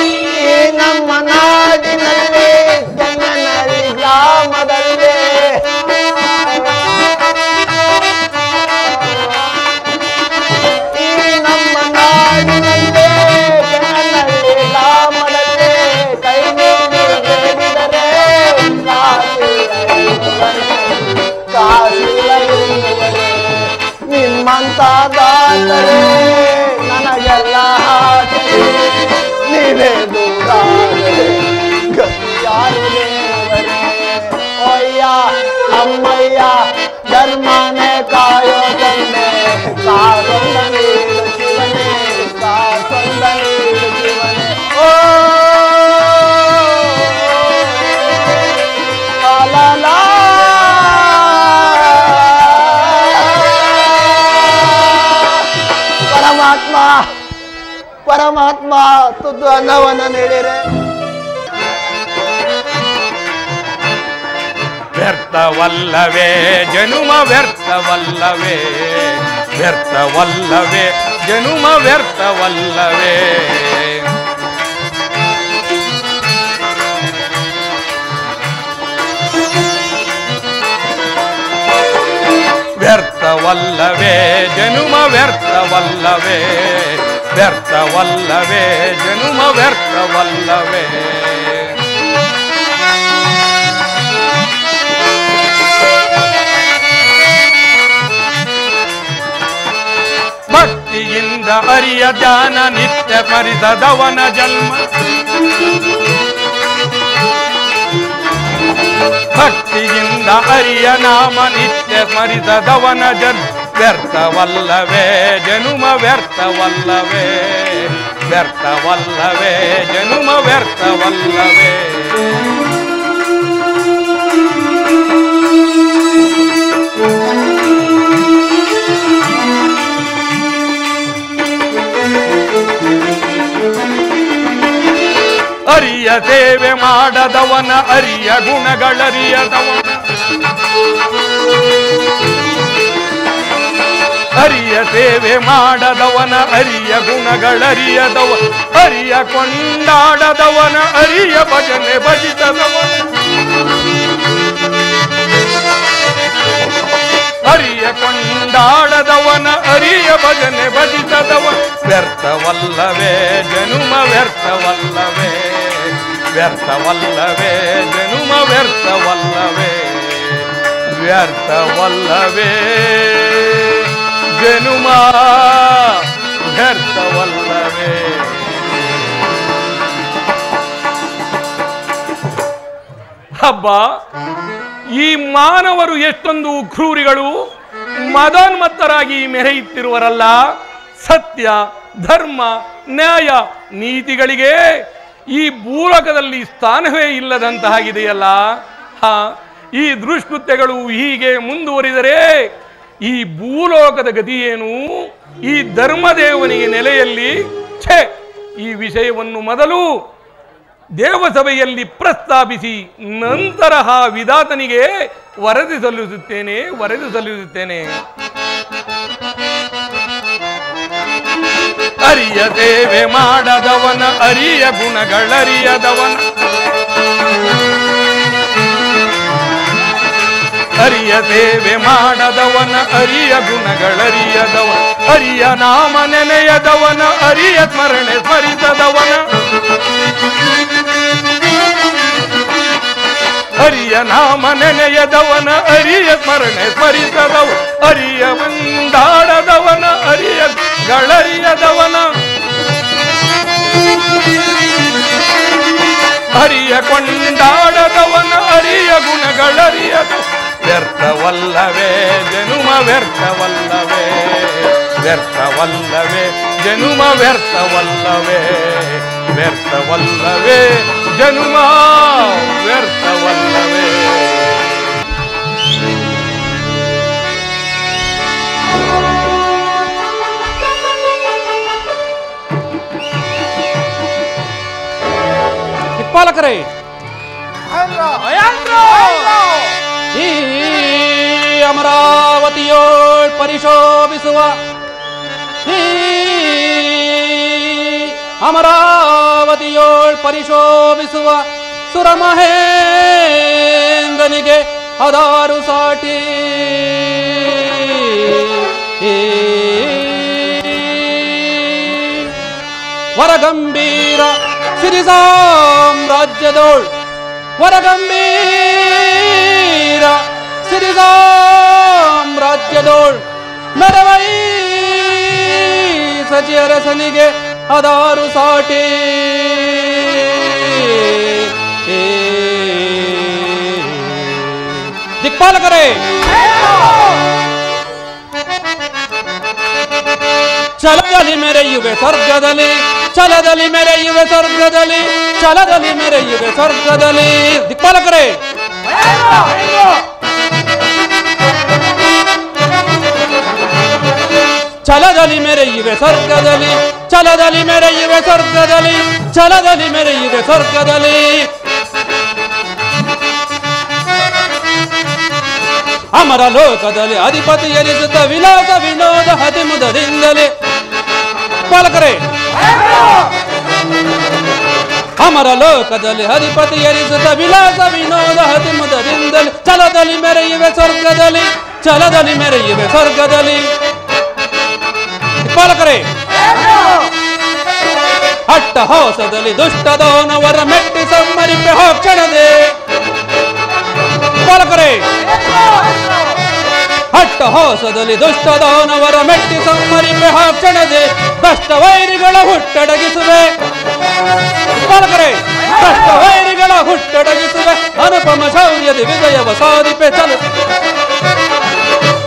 ಈ ನಮ್ಮ ನಾಡಿನಲ್ಲಿ ಜನನಲ್ಲಿ ಗ್ರಾಮದಲ್ಲಿ ಈ ನಮ್ಮ ನಾಡಿನಲ್ಲಿ ಜನನಲ್ಲಿ ಗ್ರಾಮದಲ್ಲಿ ಕೈ ನೀಡಿ ಬೇಡಿದರೆ ಕಾಸಿಲ್ಲ ಇರುವರೆ ನಿಮ್ಮಂತ ದಾತರೆ ನನಗೆಲ್ಲ ಹಾಕರೆ ನೀವೇ ದೂರಾದರೆ ಗತಿ ಯಾರು ದೇವರೇ ಓಯ್ಯ ಅಮ್ಮಯ್ಯ ಧರ್ಮನೇ ಕಾಯೋ ತಂದೆ ಕಾಸೊಂದ ನೀಡು ಶಿವನೇ ಕಾಸೊಂದ ನೀಡು ಶಿವನೇ ಓ ಲಾಲಾ ಪರಮಾತ್ಮ ಪರಮಾತ್ಮ ತುದ್ದು ಅನ್ನವನ್ನು ನೀಡಿರೆ ವ್ಯರ್ಥವಲ್ಲವೇ ಜನುಮ ವ್ಯರ್ಥವಲ್ಲವೇ ವ್ಯರ್ಥವಲ್ಲವೇ ಜನುಮ ವ್ಯರ್ಥವಲ್ಲವೇ ವ್ಯರ್ಥವಲ್ಲವೇ ಜನುಮ ವ್ಯರ್ಥವಲ್ಲವೇ ವ್ಯರ್ಥವಲ್ಲವೇ ಜನುಮ ವ್ಯರ್ಥವಲ್ಲವೇ ಭಕ್ತಿಯಿಂದ ಹರಿಯ ಧ್ಯಾನ ನಿತ್ಯ ಪರಿಸದವನ ಜನ್ಮ ಭಕ್ತಿಯಿಂದ ಹರಿಯ ನಾಮ ನಿತ್ಯ ಸ್ಮರಿಸದವನ ಜನ್ಮ ವ್ಯರ್ಥವಲ್ಲವೇ ಜನುಮ ವ್ಯರ್ಥವಲ್ಲವೇ ವ್ಯರ್ಥವಲ್ಲವೇ ಜನುಮ ವ್ಯರ್ಥವಲ್ಲವೇ ಹರಿಯ ಸೇವೆ ಮಾಡದವನ ಹರಿಯ ಗುಣಗಳರಿಯದವನ ಹರಿಯ ಸೇವೆ ಮಾಡದವನ ಹರಿಯ ಗುಣಗಳರಿಯದವ ಹರಿಯ ಕೊಂಡಾಡದವನ ಹರಿಯ ಭಜನೆ ಭಜಿಸದವನ ಹರಿಯ ಕೊಂಡಾಡದವನ ಹರಿಯ ಭಜನೆ ಭಜಿಸದವ ವ್ಯರ್ಥವಲ್ಲವೇ ಜನುಮ ವ್ಯರ್ಥವಲ್ಲವೇ ವ್ಯರ್ಥವಲ್ಲವೇ ಜನುಮ ವ್ಯರ್ಥವಲ್ಲವೇ ವ್ಯರ್ಥವಲ್ಲವೇ ಜನುಮ ವ್ಯರ್ಥವಲ್ಲವೇ ಹಬ್ಬ ಈ ಮಾನವರು ಎಷ್ಟೊಂದು ಕ್ರೂರಿಗಳು ಮದೋನ್ಮತ್ತರಾಗಿ ಮೆರೆಯುತ್ತಿರುವರಲ್ಲ ಸತ್ಯ ಧರ್ಮ ನ್ಯಾಯ ನೀತಿಗಳಿಗೆ ಈ ಭೂಲೋಕದಲ್ಲಿ ಸ್ಥಾನವೇ ಇಲ್ಲದಂತಹಾಗಿದೆಯಲ್ಲ ಈ ದುಷ್ಕೃತ್ಯಗಳು ಹೀಗೆ ಮುಂದುವರಿದರೆ ಈ ಭೂಲೋಕದ ಗತಿಯೇನು ಈ ಧರ್ಮದೇವನಿಗೆ ನೆಲೆಯಲ್ಲಿ ಛೇ ಈ ವಿಷಯವನ್ನು ಮೊದಲು ದೇವಸಭೆಯಲ್ಲಿ ಪ್ರಸ್ತಾಪಿಸಿ ನಂತರ ವಿಧಾತನಿಗೆ ವರದಿ ಸಲ್ಲಿಸುತ್ತೇನೆ ಹರಿಯ ಸೇವೆ ಮಾಡದವನ ಹರಿಯ ಗುಣಗಳರಿಯದವನ ಹರಿಯ ಸೇವೆ ಮಾಡದವನ ಹರಿಯ ಗುಣಗಳರಿಯದವ ಹರಿಯ ನಾಮ ನೆನೆಯದವನ ಹರಿಯ ಸ್ಮರಣೆ ಸ್ಮರಿಸದವನ ಹರಿಯ ನಾಮ ನೆನೆಯದವನ ಹರಿಯ ಸ್ಮರಣೆ ಸ್ಮರಿಸದವ ಹರಿಯ ಮುಂದಾಡದವನ ಹರಿಯ ಗಳರಿಯದವನ ಹರಿಯ ಕೊಂಡಾಡದವನ ಹರಿಯ ಗುಣಗಳರಿಯದು ವ್ಯರ್ಥವಲ್ಲವೇ ಜನುಮ ವ್ಯರ್ಥವಲ್ಲವೇ ವ್ಯರ್ಥವಲ್ಲವೇ ಜನುಮ ವ್ಯರ್ಥವಲ್ಲವೇ ವ್ಯರ್ಥವಲ್ಲವೇ ಜನುಮ ವ್ಯರ್ಥವಲ್ಲವೇ. ಪಾಲಕರೇ, ಈ ಅಮರಾವತಿಯೋಳ್ ಪರಿಶೋಭಿಸುವ ಈ ಅಮರಾವತಿಯೋಳ್ ಪರಿಶೋಭಿಸುವ ಸುರಮಹೇಂದ್ರನಿಗೆ ಅದಾರು ಸಾಟಿ. ವರಗಂಭೀರ ಸಿರಿ ಸಾಮ್ರಾಜ್ಯದೋಳ್ ವರಗಂಭೀರ ಸಿರಿ ಸಾಮ್ರಾಜ್ಯದೋಳ್ ಮೆರವೈ ಸಚಿಯರಸನಿಗೆ ಅದಾರು ಸಾಟಿ. ದಿಕ್ಪಾಲಕರೇ, ಛಲದಲ್ಲಿ ಮೆರೆಯುವೆ ಸ್ವರ್ಗದಲ್ಲಿ, ಛಲದಲ್ಲಿ ಮೆರೆಯುವೆ ಸ್ವರ್ಗದಲ್ಲಿ, ಛಲದಲ್ಲಿ ಮೆರೆಯುವೆ ಸ್ವರ್ಗದಲ್ಲಿ. ದಿಕ್ಪಾಲಕರೇ, ಛಲದಲ್ಲಿ ಮೆರೆಯುವೆ ಸ್ವರ್ಗದಲ್ಲಿ, ಛಲದಲ್ಲಿ ಮೆರೆಯುವೆ ಸ್ವರ್ಗದಲ್ಲಿ, ಛಲದಲ್ಲಿ ಮೆರೆಯುವೆ ಸ್ವರ್ಗದಲ್ಲಿ. ಅಮರ ಲೋಕದಲ್ಲಿ ಅಧಿಪತಿ ಎನಿಸುತ್ತ ವಿಲಾಸ ವಿನೋದ ಹದಿಮುದರಿಂದಲೇ. ಪಾಲಕರೇ, ಅಮರ ಲೋಕದಲ್ಲಿ ಅಧಿಪತಿ ಎನಿಸುತ್ತ ವಿಲಾಸ ವಿನೋದ ಹದಿಮುದರಿಂದಲೇ. ಛಲದಲ್ಲಿ ಮೆರೆಯುವೆ ಸ್ವರ್ಗದಲ್ಲಿ, ಛಲದಲ್ಲಿ ಮೆರೆಯುವೆ ಸ್ವರ್ಗದಲ್ಲಿ. ಪಾಲಕರೇ, ಅಟ್ಟಹಾಸದಲ್ಲಿ ದುಷ್ಟದಾನವರ ಮೆಟ್ಟಿ ಸಮ್ಮರಿಪೆ ಕ್ಷಣದೆ. ಪಾಲಕರೇ, ಅಟ್ಟಹಾಸದಲ್ಲಿ ದುಷ್ಟದಾನವರ ಮೆಟ್ಟಿ ಸಮ್ಮರಿಪೆ ಕ್ಷಣದೆ. ಭ್ರಷ್ಟ ವೈರಿಗಳ ಹುಟ್ಟಡಗಿಸುವೆ. ಪಾಲಕರೇ, ಭ್ರಷ್ಟ ವೈರಿಗಳ ಹುಟ್ಟಡಗಿಸುವೆ. ಅನುಪಮ ಶೌರ್ಯದಿ ವಿಜಯವ ಸಾಧಿಪೆ ಚಲ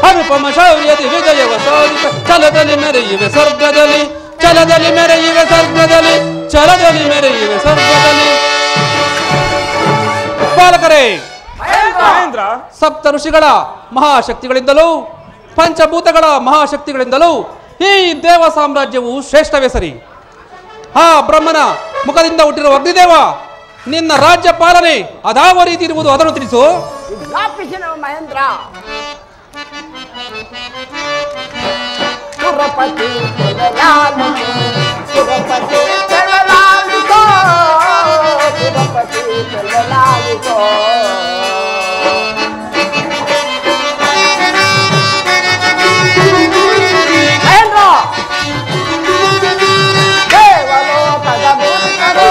ಅನುಪಮ ಶೌರ್ಯದಿ ವಿಜಯವ ಸಾಧಿಪೆ. ಛಲದಲ್ಲಿ ಮೆರೆಯುವೆ ಸ್ವರ್ಗದಲ್ಲಿ, ಛಲದಲ್ಲಿ ಮೆರೆಯುವೆ ಸ್ವರ್ಗದಲ್ಲಿ, ಛಲದಲ್ಲಿ ಮೆರೆಯುವೆ ಸ್ವರ್ಗದಲ್ಲಿ. ಪಾಲಕರೇ, ಸಪ್ತ ಋಷಿಗಳ ಮಹಾಶಕ್ತಿಗಳಿಂದಲೂ ಪಂಚಭೂತಗಳ ಮಹಾಶಕ್ತಿಗಳಿಂದಲೂ ಈ ದೇವ ಸಾಮ್ರಾಜ್ಯವು ಶ್ರೇಷ್ಠವೇ ಸರಿ. ಆ ಬ್ರಹ್ಮನ ಮುಖದಿಂದ ಹುಟ್ಟಿರುವ ಅಗ್ನಿದೇವ, ನಿನ್ನ ರಾಜ್ಯ ಪಾಲನೆ ಅದಾವ ರೀತಿ ಇರುವುದು ಅದನ್ನು ತಿಳಿಸು. ಮಹೇಂದ್ರ, ಸುರಪತಿ ಸುರಪತಿ ಸುರಪತಿ ಮಹೇಂದ್ರ, ದೇವಲೋಕದ ಭೂತರು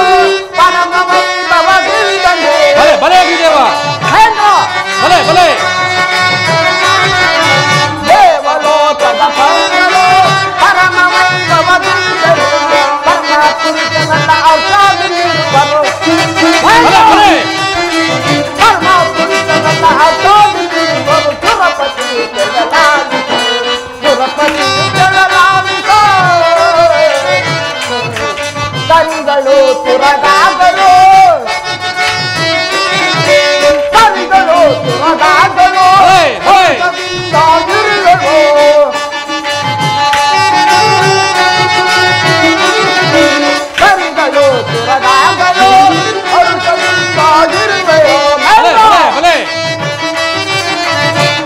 ಪರಮ ವೈಭವದಿಂದಲೇ. ಬಲೆ ಬಲೆ ಅಗ್ನಿದೇವ, ಮಹೇಂದ್ರ, ಬಲೆ ಬಲೆ. ದೇವಲೋಕದ ಭೂತರು ಪರಮ ವೈಭವದಿಂದಲೇ. ಪರಮ ಪುರುಷನನ್ನ ಔಷಧಿನಿರುವರು. ಬಲೆ ಬಲೆ. ಪರಮ ಪುರುಷನನ್ನ ಔಷಧಿನಿರುವರು. ಸುರಪತಿ ಜಗಲಾಲಿಸೋ, ಸುರಪತಿ ಜಗಲಾಲಿಸೋ. ಕರಿಗಳು ತುರಗಾಗಲು, ಕರಿಗಳು ತುರಗಾಗಲು. ಕರಿಗಳು ತುರಗಾಗಲು ಔಷಧಿಯಾಗಿರುವೆಯೋ. ಬಲೆ ಬಲೆ.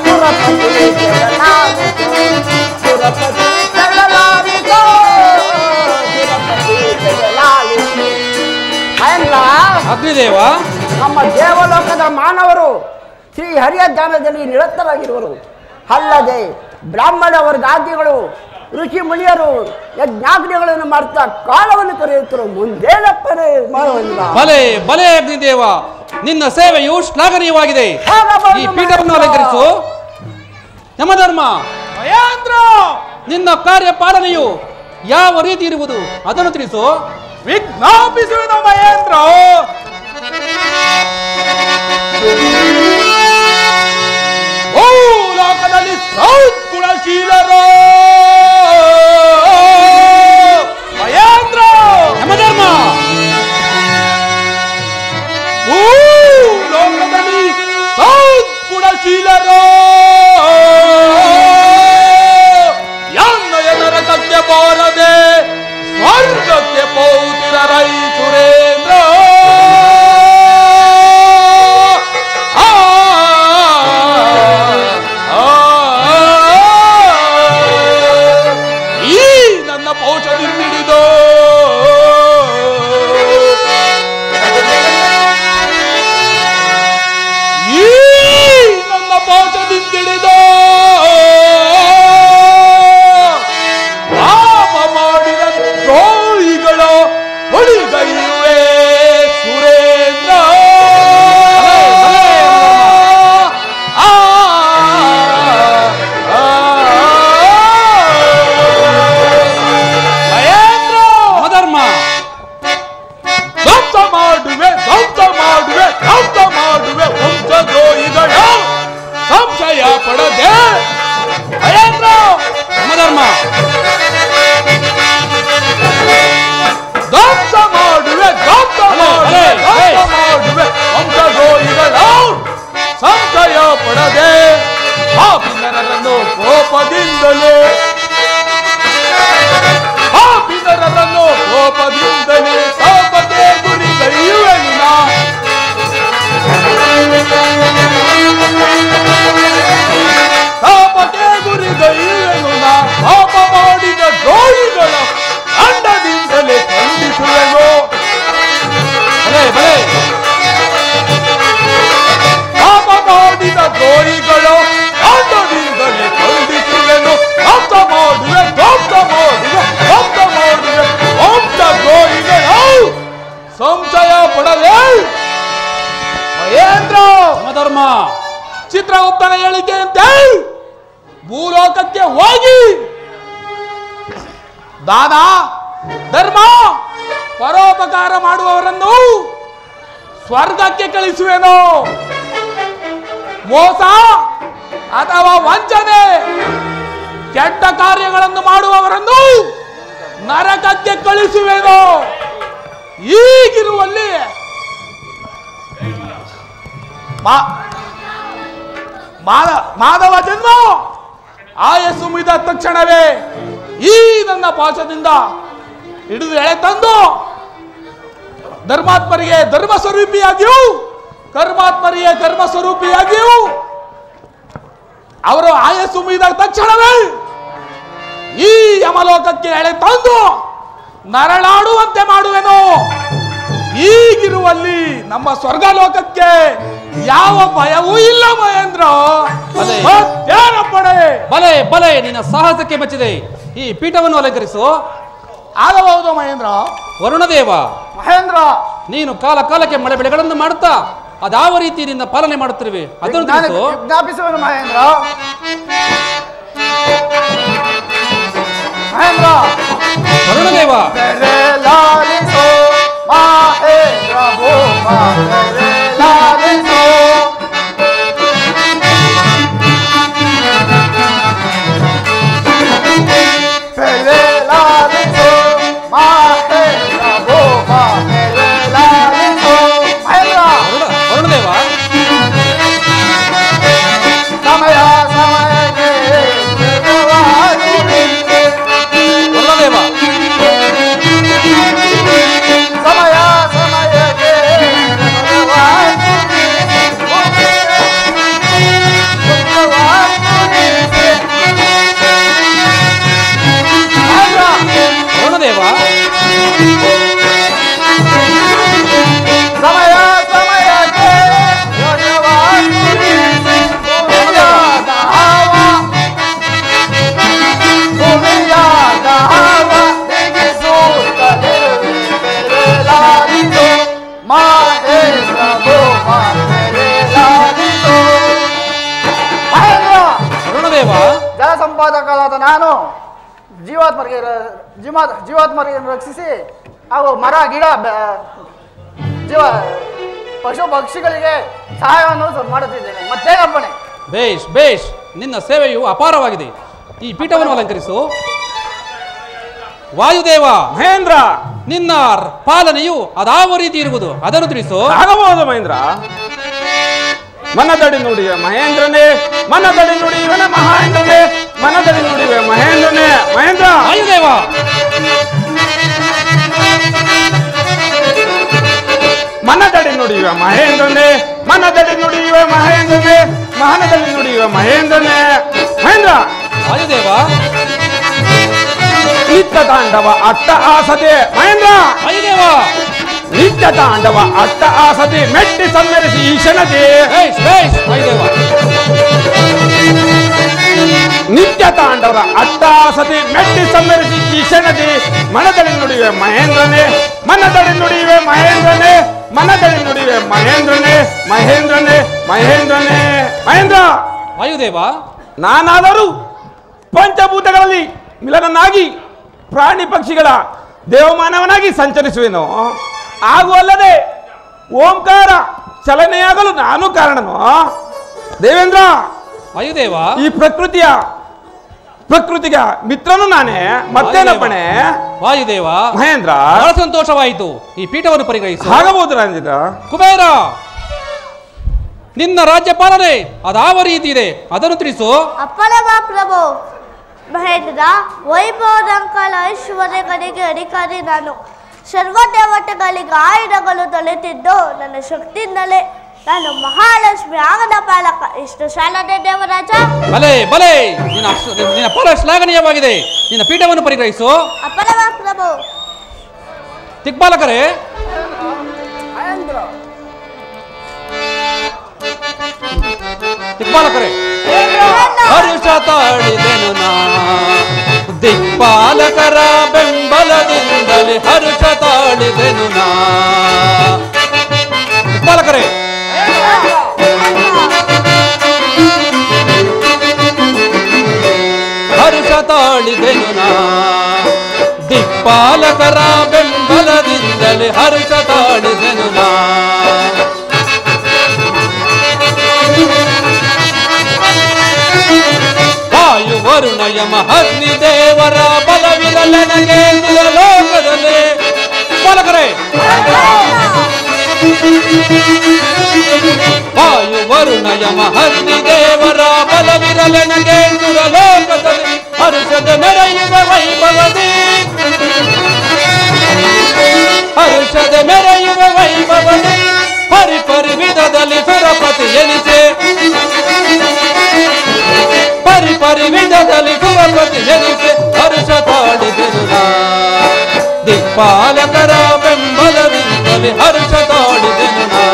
ಸುರಪತಿ ಜಗಲಾಲಿಸೋ, ಸುರಪತಿ ಜಗಲಾಲಿಸೋ, ಸುರಪತಿ ಜಗಲಾಲಿಸೋ. ಮಹೇಂದ್ರ, ಅಗ್ನಿದೇವ, ನಮ್ಮ ದೇವಲೋಕದ ಮಾನವರು ಶ್ರೀ ಹರಿಯ ಧ್ಯಾನದಲ್ಲಿ ನಿರತರಾಗಿರುವರು. ಅಲ್ಲದೆ ಬ್ರಾಹ್ಮಣ ವರ್ಗಾದಿಗಳು ಋಷಿ ಮುನಿಯರು ಯಜ್ಞಾಗ್ನಿಗಳನ್ನು ಮಾಡ್ತಾ ಕಾಲವನ್ನು ಕರೆಯುತ್ತರು. ಮುಂದೇನಪ್ಪನೇ ಮಾಡುವುದಿಲ್ಲ. ಬಲೆ ಬಲೆ ಅಗ್ನಿದೇವ, ನಿನ್ನ ಸೇವೆಯು ಶ್ಲಾಘನೀಯವಾಗಿದೆ. ಈ ಪೀಠವನ್ನು ಅಲಂಕರಿಸು. ಯಮಧರ್ಮ, ನಿನ್ನ ಕಾರ್ಯ ಪಾಲನೆಯು ಯಾವ ರೀತಿ ಇರುವುದು ಅದನ್ನು ತಿಳಿಸು. ವಿಜ್ಞಾಪಿಸುವೆನು ಮಹೇಂದ್ರ. ಓ ಲೋಕದಲ್ಲಿ ಸೌಗುಣಶೀಲರೋ ಮಹೇಂದ್ರ. ಯಮಧರ್ಮ ಓ ಲೋಕದಲ್ಲಿ ಸೌಗುಣಶೀಲರೋ ನರಕಕ್ಕೆ ಬಾರದೆ ಸ್ವರ್ಗಕ್ಕೆ ಪೌತಿರ ರೈ ಸುರೇಂದ್ರ. ಈ ನನ್ನ ಪೌಷದಿಂದಿಡಿದೋ ಈ ನನ್ನ ಪೌಷದಿಂದಿಡಿದೋ ಹೊಳಿಗೈಯುವೆ ಸುರೇಂದ್ರ. ಮಹೇಂದ್ರ ಯಮಧರ್ಮ ಧ್ವಂಸ ಮಾಡುವೆ ಧ್ವಂಸ ಮಾಡುವೆ ಧ್ವಂಸ ಮಾಡುವೆ ವಂಶದ್ರೋಹಿಗಳ ಸಂಶಯ ಪಡದೆ. ಮಹೇಂದ್ರ ಯಮಧರ್ಮ ಧ್ವಂಸ ಮಾಡುವೆ ಧ್ವಂಸ ಮಾಡುವೆ ಧ್ವಂಸ ಮಾಡುವೆ ವಂಶದ್ರೋಹಿಗಳ ಸಂಶಯ ಪಡದೆ. ಪಾಪಿ ನರರನ್ನು ಕೋಪದಿಂದಲೇ ಪಾಪಿ ನರರನ್ನು ಕೋಪದಿಂದಲೇ ತಾಪಕ್ಕೆ ಗುರಿಗೈಯುವೆನು ನಾ. ತಾಪಕ್ಕೆ ಗುರಿಗೈಯುವೆನು ನಾ. ಪಾಪ ಮಾಡಿದ ದ್ರೋಹಿಗಳ ಅಂಡದಿಂದಲೇ ಖಂಡಿಸುವೆನು. ಪಾಪ ಮಾಡಿದ ದ್ರೋಹಿಗಳು ಅಂಡದಿಂದಲೇ ಖಂಡಿಸುವೆನು. ಧ್ವಂಸ ಮಾಡುವೆ ಧ್ವಂಸ ಮಾಡುವೆ ಧ್ವಂಸ ಮಾಡುವೆ ವಂಶ ದ್ರೋಹಿಗಳು ಸಂಶಯ ಪಡದೆ. ಮಹೇಂದ್ರ ಯಮಧರ್ಮ ಚಿತ್ರಗುಪ್ತನ ಹೇಳಿಕೆಯಂತೆ ಭೂಲೋಕಕ್ಕೆ ಹೋಗಿ ದಾನ ಧರ್ಮ ಪರೋಪಕಾರ ಮಾಡುವವರನ್ನು ಸ್ವರ್ಗಕ್ಕೆ ಕಳಿಸುವೆನು. ಮೋಸ ಅಥವಾ ವಂಚನೆ ಕೆಟ್ಟ ಕಾರ್ಯಗಳನ್ನು ಮಾಡುವವರನ್ನು ನರಕಕ್ಕೆ ಕಳಿಸುವೆನು. ಈಗಿರುವಲ್ಲಿ ಮಾನವ ಜನ್ಮ ಆಯಸ್ಸು ಮುಗಿದ ತಕ್ಷಣವೇ ಈ ನನ್ನ ಪಾಶದಿಂದ ಹಿಡಿದು ಎಳೆ ತಂದು ಧರ್ಮಾತ್ಮರಿಗೆ ಧರ್ಮ ಸ್ವರೂಪಿಯಾಗಿಯೂ ಕರ್ಮಾತ್ಮರಿಗೆ ಕರ್ಮ ಸ್ವರೂಪಿಯಾಗಿಯೂ ಅವರು ಆಯಸ್ಸು ಮುಗಿದ ತಕ್ಷಣವೇ ಈ ಯಮಲೋಕಕ್ಕೆ ಎಳೆ ತಂದು ನರಳಾಡುವಂತೆ ಮಾಡುವೆನು. ಈಗಿರುವಲ್ಲಿ ನಮ್ಮ ಸ್ವರ್ಗಲೋಕಕ್ಕೆ ಯಾವ ಭಯವೂ ಇಲ್ಲ ಮಹೇಂದ್ರ. ಪಡೆ ಬಲೆ ಬಲೆ ನಿನ್ನ ಸಾಹಸಕ್ಕೆ ಮೆಚ್ಚಿದೆ. ಈ ಪೀಠವನ್ನು ಅಲಂಕರಿಸು. ಆಗಬಹುದು ಮಹೇಂದ್ರ. ವರುಣದೇವ ಮಹೇಂದ್ರ, ನೀನು ಕಾಲ ಕಾಲಕ್ಕೆ ಮಳೆ ಬೆಳೆಗಳನ್ನು ಮಾಡುತ್ತಾ ಅದಾವ ರೀತಿ ನಿನ್ನ ಪಾಲನೆ ಮಾಡುತ್ತಿರುವೆ ಅದನ್ನು ತಿಳಿಸು. ವಿಜ್ಞಾಪಿಸುವನು ಮಹೇಂದ್ರ. ಮಹೇಂದ್ರ ವರುಣದೇವ ಲಾಲಿಸೋ ಮಹೇಂದ್ರ ಭೂಮ ಲಾಲಿಸೋ. ವರುಣದೇವ ಸಮಯ ಸಮಯಕ್ಕೆ ವರುಣದೇವ ಸಮಯ ಸಮಯಕ್ಕೆ ವರುಣದೇವ ಸಮಯ ಸಮಯಕ್ಕೆ ವರುಣದೇವ ಜಲ ಸಂಪಾದಕರಾದ ನಾನು ಜೀವಾತ್ಮರಿಗೆ ರಕ್ಷಿಸಿ ಹಾಗೂ ಮರ ಗಿಡ ಜೀವ ಪಶು ಪಕ್ಷಿಗಳಿಗೆ ಸಹಾಯವನ್ನು ಮಾಡುತ್ತಿದ್ದೇನೆ. ಮತ್ತೇನಪ್ಪಣೆ? ಬೇಷ್ ಬೇಷ್, ನಿನ್ನ ಸೇವೆಯು ಅಪಾರವಾಗಿದೆ. ಈ ಪೀಠವನ್ನು ಅಲಂಕರಿಸು. ವಾಯುದೇವ ಮಹೇಂದ್ರ, ನಿನ್ನ ಪಾಲನೆಯು ಅದಾವ ರೀತಿ ಇರುವುದು ಅದನ್ನು ತಿಳಿಸು. ಆಗಬಹುದು ಮಹೇಂದ್ರ. ಮನದಡಿ ನುಡಿವೆ ಮಹೇಂದ್ರನೇ, ಮನದಡಿ ನುಡಿಯುವನ ಮಹೇಂದ್ರನೇ, ಮನದಡಿ ನುಡಿವೆ ಮಹೇಂದ್ರನೇ. ಮಹೇಂದ್ರ ವಾಯುದೇವ ಮನದಡಿ ನುಡಿಯುವ ಮಹೇಂದ್ರನೇ, ಮನದಡಿ ನುಡಿಯುವ ಮಹೇಂದ್ರನೇ, ಮಹನದಲ್ಲಿ ನುಡಿಯುವ ಮಹೇಂದ್ರನೇ. ಮಹೇಂದ್ರ ವಾಯುದೇವ ನಿತ್ಯ ತಾಂಡವ ಅಟ್ಟ ಆಸದೆ. ಮಹೇಂದ್ರ ವಾಯುದೇವ ನಿತ್ಯ ತಾಂಡವ ಅಟ್ಟ ಆಸದೆ ಮೆಟ್ಟಿ ಸಮ್ಮೆರಿಸಿ ಈಶನತೆ. ಬೇಷ್ ಬೇಷ್ ವಾಯುದೇವ ನಿತ್ಯ ತಾಂಡವರ ಅಟ್ಟ ಆಸದೆ ಮೆಟ್ಟಿ ಸಮ್ಮೆರಿಸಿ ಈಶನತೆ. ಮನದಲ್ಲಿ ನುಡಿಯುವೆ ಮಹೇಂದ್ರನೇ, ಮನದಲ್ಲಿ ನುಡಿಯುವೆ ಮಹೇಂದ್ರನೇ, ಮನದಲ್ಲಿ ನುಡಿಯುವೆ ಮಹೇಂದ್ರನೇ, ಮಹೇಂದ್ರನೇ, ಮಹೇಂದ್ರನೇ. ಮಹೇಂದ್ರ ವಾಯುದೇವ ನಾನಾದರೂ ಪಂಚಭೂತಗಳಲ್ಲಿ ಮಿಲನನಾಗಿ ಪ್ರಾಣಿ ಪಕ್ಷಿಗಳ ದೇವಮಾನವನಾಗಿ ಸಂಚರಿಸುವೆನು. ಹಾಗೂ ಅಲ್ಲದೆ ಓಂಕಾರ ಚಲನೆಯಾಗಲು ನಾನು ಕಾರಣನು. ದೇವೇಂದ್ರ ವಾಯುದೇವ ಈ ಪ್ರಕೃತಿಗೆ ಮಿತ್ರನು ನಾನೇ. ಮತ್ತೇನಪ್ಪಣೆ? ವಾಯುದೇವ ಮಹೇಂದ್ರ ಬಹಳ ಸಂತೋಷವಾಯಿತು. ಈ ಪೀಠವನ್ನು ಪರಿಗ್ರಹಿಸು. ಆಗಬಹುದು ರಂಜಿತ. ಕುಬೇರ ನಿನ್ನ ರಾಜ್ಯ ಪಾಲನೆ ಅದಾವ ರೀತಿ ಇದೆ ಅದನ್ನು ತಿಳಿಸು. ಅಪ್ಪಳವ ಪ್ರಭು. ಮಹೇಂದ್ರ, ವೈಭವದಂಕಲ ಐಶ್ವರ್ಯಗಳಿಗೆ ಅಧಿಕಾರಿ ನಾನು. ಸರ್ವ ದೇವತೆಗಳಿಗೆ ಆಯುಧಗಳು ತೊಳೆತಿದ್ದು ನನ್ನ ಶಕ್ತಿಯಿಂದಲೇ. ನಾನು ಮಹಾಲಕ್ಷ್ಮಿ ಆಗದ ಪಾಲಕ. ಇಷ್ಟು ಸಾಲದೆ ದೇವರಾಜ? ಬಲೆ ಬಲೆ, ನಿನ್ನ ಪಾಲ ಶ್ಲಾಘನೀಯವಾಗಿದೆ. ನಿನ್ನ ಪೀಠವನ್ನು ಪರಿಗ್ರಹಿಸು. ಅಪ್ಪಳವ ಪ್ರಭು. ದಿಕ್ಪಾಲಕರೇ ದಿಕ್ಪಾಲಕರೇ ಹರುಷ ತಾಳಿದೆನು ನಾ ದಿಕ್ಪಾಲಕರ ಬೆಂಬಲದಿಂದಲೇ ಹರುಷ ತಾಳಿದೆನು ನಾ. ದಿಕ್ಪಾಲಕರೇ ಹರುಷ ತಾಳಿದೆನು ನಾ ದಿಕ್ಪಾಲಕರ ಬೆಂಬಲದಿಂದಲೇ ಹರುಷ ತಾಳಿದೆನು ನಾ. ವಾಯು ವರುಣ ಯಮ ಅಗ್ನಿ ದೇವರ ಬಲವಿರಲೆನಗೆ ಲೋಕದಲ್ಲಿ. ಬಾಲಕರೇ ವಾಯು ವರುಣ ಯಮ ಅಗ್ನಿ ದೇವರ ಬಲವಿರಲೆನಗೆ ಲೋಕದಲ್ಲಿ ಹರುಷದ ಮೆರೆಯುವ ವೈಭವದಿ, ಹರುಷದ ಮೆರೆಯುವ ವೈಭವದಿ ಪರಿಪರಿ ವಿಧದಲ್ಲಿ ಸುರಪತಿ ಎನಿಸೆ, ಪರಿಪರಿ ವಿಧದಲ್ಲಿ ಸುರಪತಿ ಎನಿಸೆ ಹರುಷ ತಾಳಿದೆನು ನಾ ದಿಕ್ಪಾಲಕರ ಬೆಂಬಲದಿಂದಲೇ ಹರುಷ ತಾಳಿದೆನು ನಾ,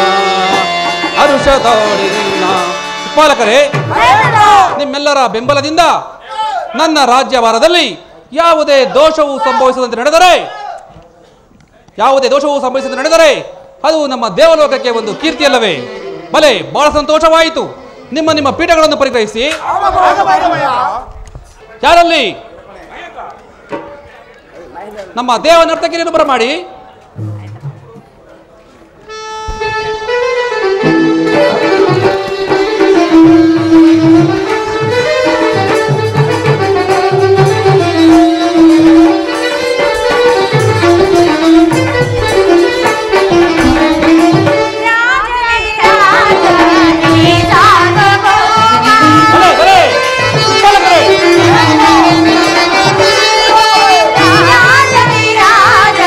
ಹರುಷ ತಾಳಿದೆನು ನಾ. ದಿಕ್ಪಾಲಕರೇ ನಿಮ್ಮೆಲ್ಲರ ಬೆಂಬಲದಿಂದ ನನ್ನ ರಾಜ್ಯಭಾರದಲ್ಲಿ ಯಾವುದೇ ದೋಷವು ಸಂಭವಿಸದಂತೆ ನಡೆದರೆ ಅದು ನಮ್ಮ ದೇವಲೋಕಕ್ಕೆ ಒಂದು ಕೀರ್ತಿಯಲ್ಲವೇ? ಬಲೆ ಬಹಳ ಸಂತೋಷವಾಯಿತು. ನಿಮ್ಮ ಪೀಠಗಳನ್ನು ಪರಿಗ್ರಹಿಸಿ. ಯಾರಲ್ಲಿ ನಮ್ಮ ದೇವ ನರ್ತಕಿಯನ್ನು ಬರಮಾಡಿ. ರಾಜ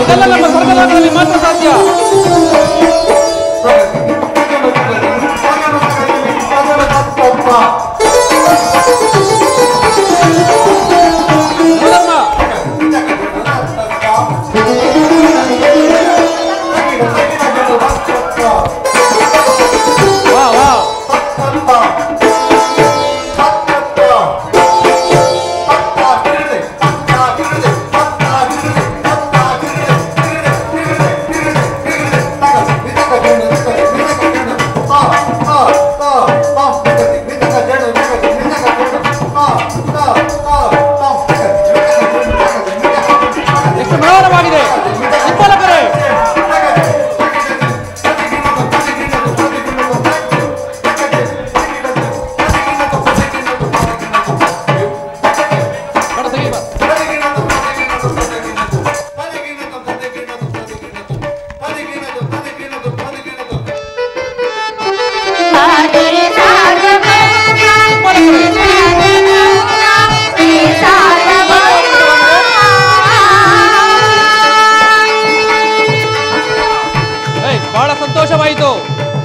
ಇದೆಲ್ಲ ನಮ್ಮ ಸ್ವರ್ಗಲೋಕದಲ್ಲಿ ಮಾತ್ರ ಸಾಧ್ಯ.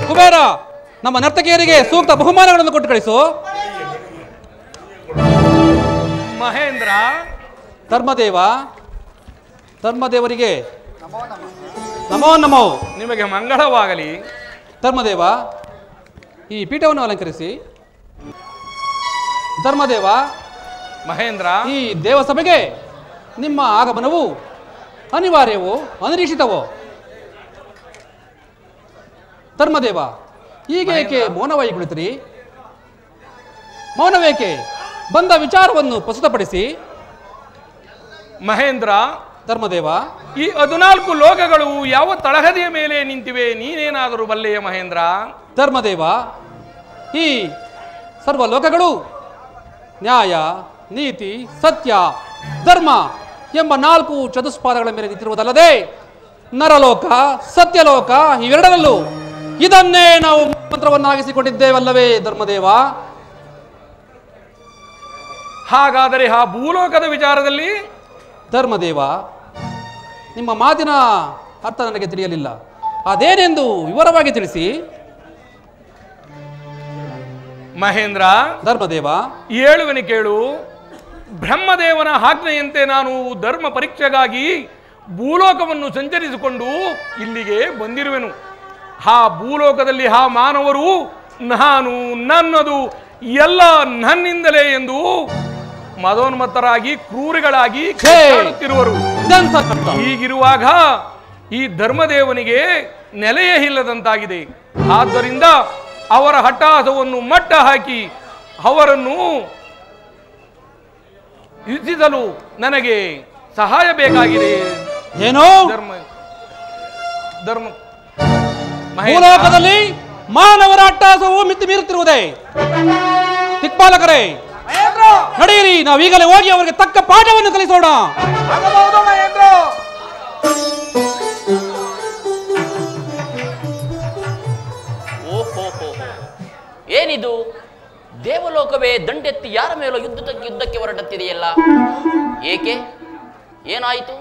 ಕುಬೇರ, ನಮ್ಮ ನರ್ತಕಿಯರಿಗೆ ಸೂಕ್ತ ಬಹುಮಾನಗಳನ್ನು ಕೊಟ್ಟು ಕಳಿಸು. ಮಹೇಂದ್ರ, ಧರ್ಮದೇವರಿಗೆ ನಮೋ ನಮೋ. ನಿಮಗೆ ಮಂಗಳವಾಗಲಿ. ಧರ್ಮದೇವ, ಈ ಪೀಠವನ್ನು ಅಲಂಕರಿಸಿ. ಧರ್ಮದೇವ, ಮಹೇಂದ್ರ, ಈ ದೇವಸಭೆಗೆ ನಿಮ್ಮ ಆಗಮನವು ಅನಿವಾರ್ಯವೋ ಅನಿರೀಕ್ಷಿತವೋ? ಧರ್ಮದೇವ, ಹೀಗೇಕೆ ಮೌನವಾಗಿ ಕುಳಿತರಿ? ಮೌನವೇಕೆ? ಬಂದ ವಿಚಾರವನ್ನು ಪ್ರಸ್ತುತಪಡಿಸಿ. ಮಹೇಂದ್ರ, ಧರ್ಮದೇವ, ಈ 14 ಲೋಕಗಳು ಯಾವ ತಳಹದಿಯ ಮೇಲೆ ನಿಂತಿವೆ, ನೀನೇನಾದರೂ ಬಲ್ಲೆಯ ಮಹೇಂದ್ರ? ಧರ್ಮದೇವ, ಈ ಸರ್ವ ಲೋಕಗಳು ನ್ಯಾಯ, ನೀತಿ, ಸತ್ಯ, ಧರ್ಮ ಎಂಬ 4 ಚತುಷ್ಪಾದಗಳ ಮೇಲೆ ನಿಂತಿರುವುದಲ್ಲದೆ ನರಲೋಕ, ಸತ್ಯಲೋಕ ಇವೆರಡರಲ್ಲೂ ಇದನ್ನೇ ನಾವು ಮಂತ್ರವನ್ನಾಗಿಸಿಕೊಂಡಿದ್ದೇವಲ್ಲವೇ ಧರ್ಮದೇವ? ಹಾಗಾದರೆ ಆ ಭೂಲೋಕದ ವಿಚಾರದಲ್ಲಿ? ಧರ್ಮದೇವ, ನಿಮ್ಮ ಮಾತಿನ ಅರ್ಥ ನನಗೆ ತಿಳಿಯಲಿಲ್ಲ. ಅದೇನೆಂದು ವಿವರವಾಗಿ ತಿಳಿಸಿ. ಮಹೇಂದ್ರ, ಧರ್ಮದೇವ, ಹೇಳುವನೆ ಕೇಳು. ಬ್ರಹ್ಮದೇವನ ಆಜ್ಞೆಯಂತೆ ನಾನು ಧರ್ಮ ಪರೀಕ್ಷೆಗಾಗಿ ಭೂಲೋಕವನ್ನು ಸಂಚರಿಸಿಕೊಂಡು ಇಲ್ಲಿಗೆ ಬಂದಿರುವೆನು. ಆ ಭೂಲೋಕದಲ್ಲಿ ಆ ಮಾನವರು ನಾನು, ನನ್ನದು ಎಲ್ಲ ನನ್ನಿಂದಲೇ ಎಂದು ಮದೋನ್ಮತ್ತರಾಗಿ ಕ್ರೂರಿಗಳಾಗಿ ಕಿತ್ತಾಡುತ್ತಿರುವರು. ಹೀಗಿರುವಾಗ ಈ ಧರ್ಮದೇವನಿಗೆ ನೆಲೆಯೇ ಇಲ್ಲದಂತಾಗಿದೆ. ಆದ್ದರಿಂದ ಅವರ ಹಠಾಸವನ್ನು ಮಟ್ಟ ಹಾಕಿ ಅವರನ್ನು ಯುದ್ಧಿಸಲು ನನಗೆ ಸಹಾಯ ಬೇಕಾಗಿದೆ. ಏನೋ ಧರ್ಮ ಭೂಲೋಕದಲ್ಲಿ ಮಾನವರ ಅಟ್ಟಹಾಸವು ಮಿತಿ ಮೀರುತ್ತಿರುವುದೇ? ದಿಕ್ಪಾಲಕರೇ, ನಡೆಯಿರಿ, ನಾವೀಗಲೇ ಹೋಗಿ ಅವರಿಗೆ ತಕ್ಕ ಪಾಠವನ್ನು ಕಲಿಸೋಣ. ಏನಿದು? ದೇವಲೋಕವೇ ದಂಡೆತ್ತಿ ಯಾರ ಮೇಲೋ ಯುದ್ಧಕ್ಕೆ ಹೊರಡುತ್ತಿದೆಯಲ್ಲ, ಏಕೆ? ಏನಾಯಿತು?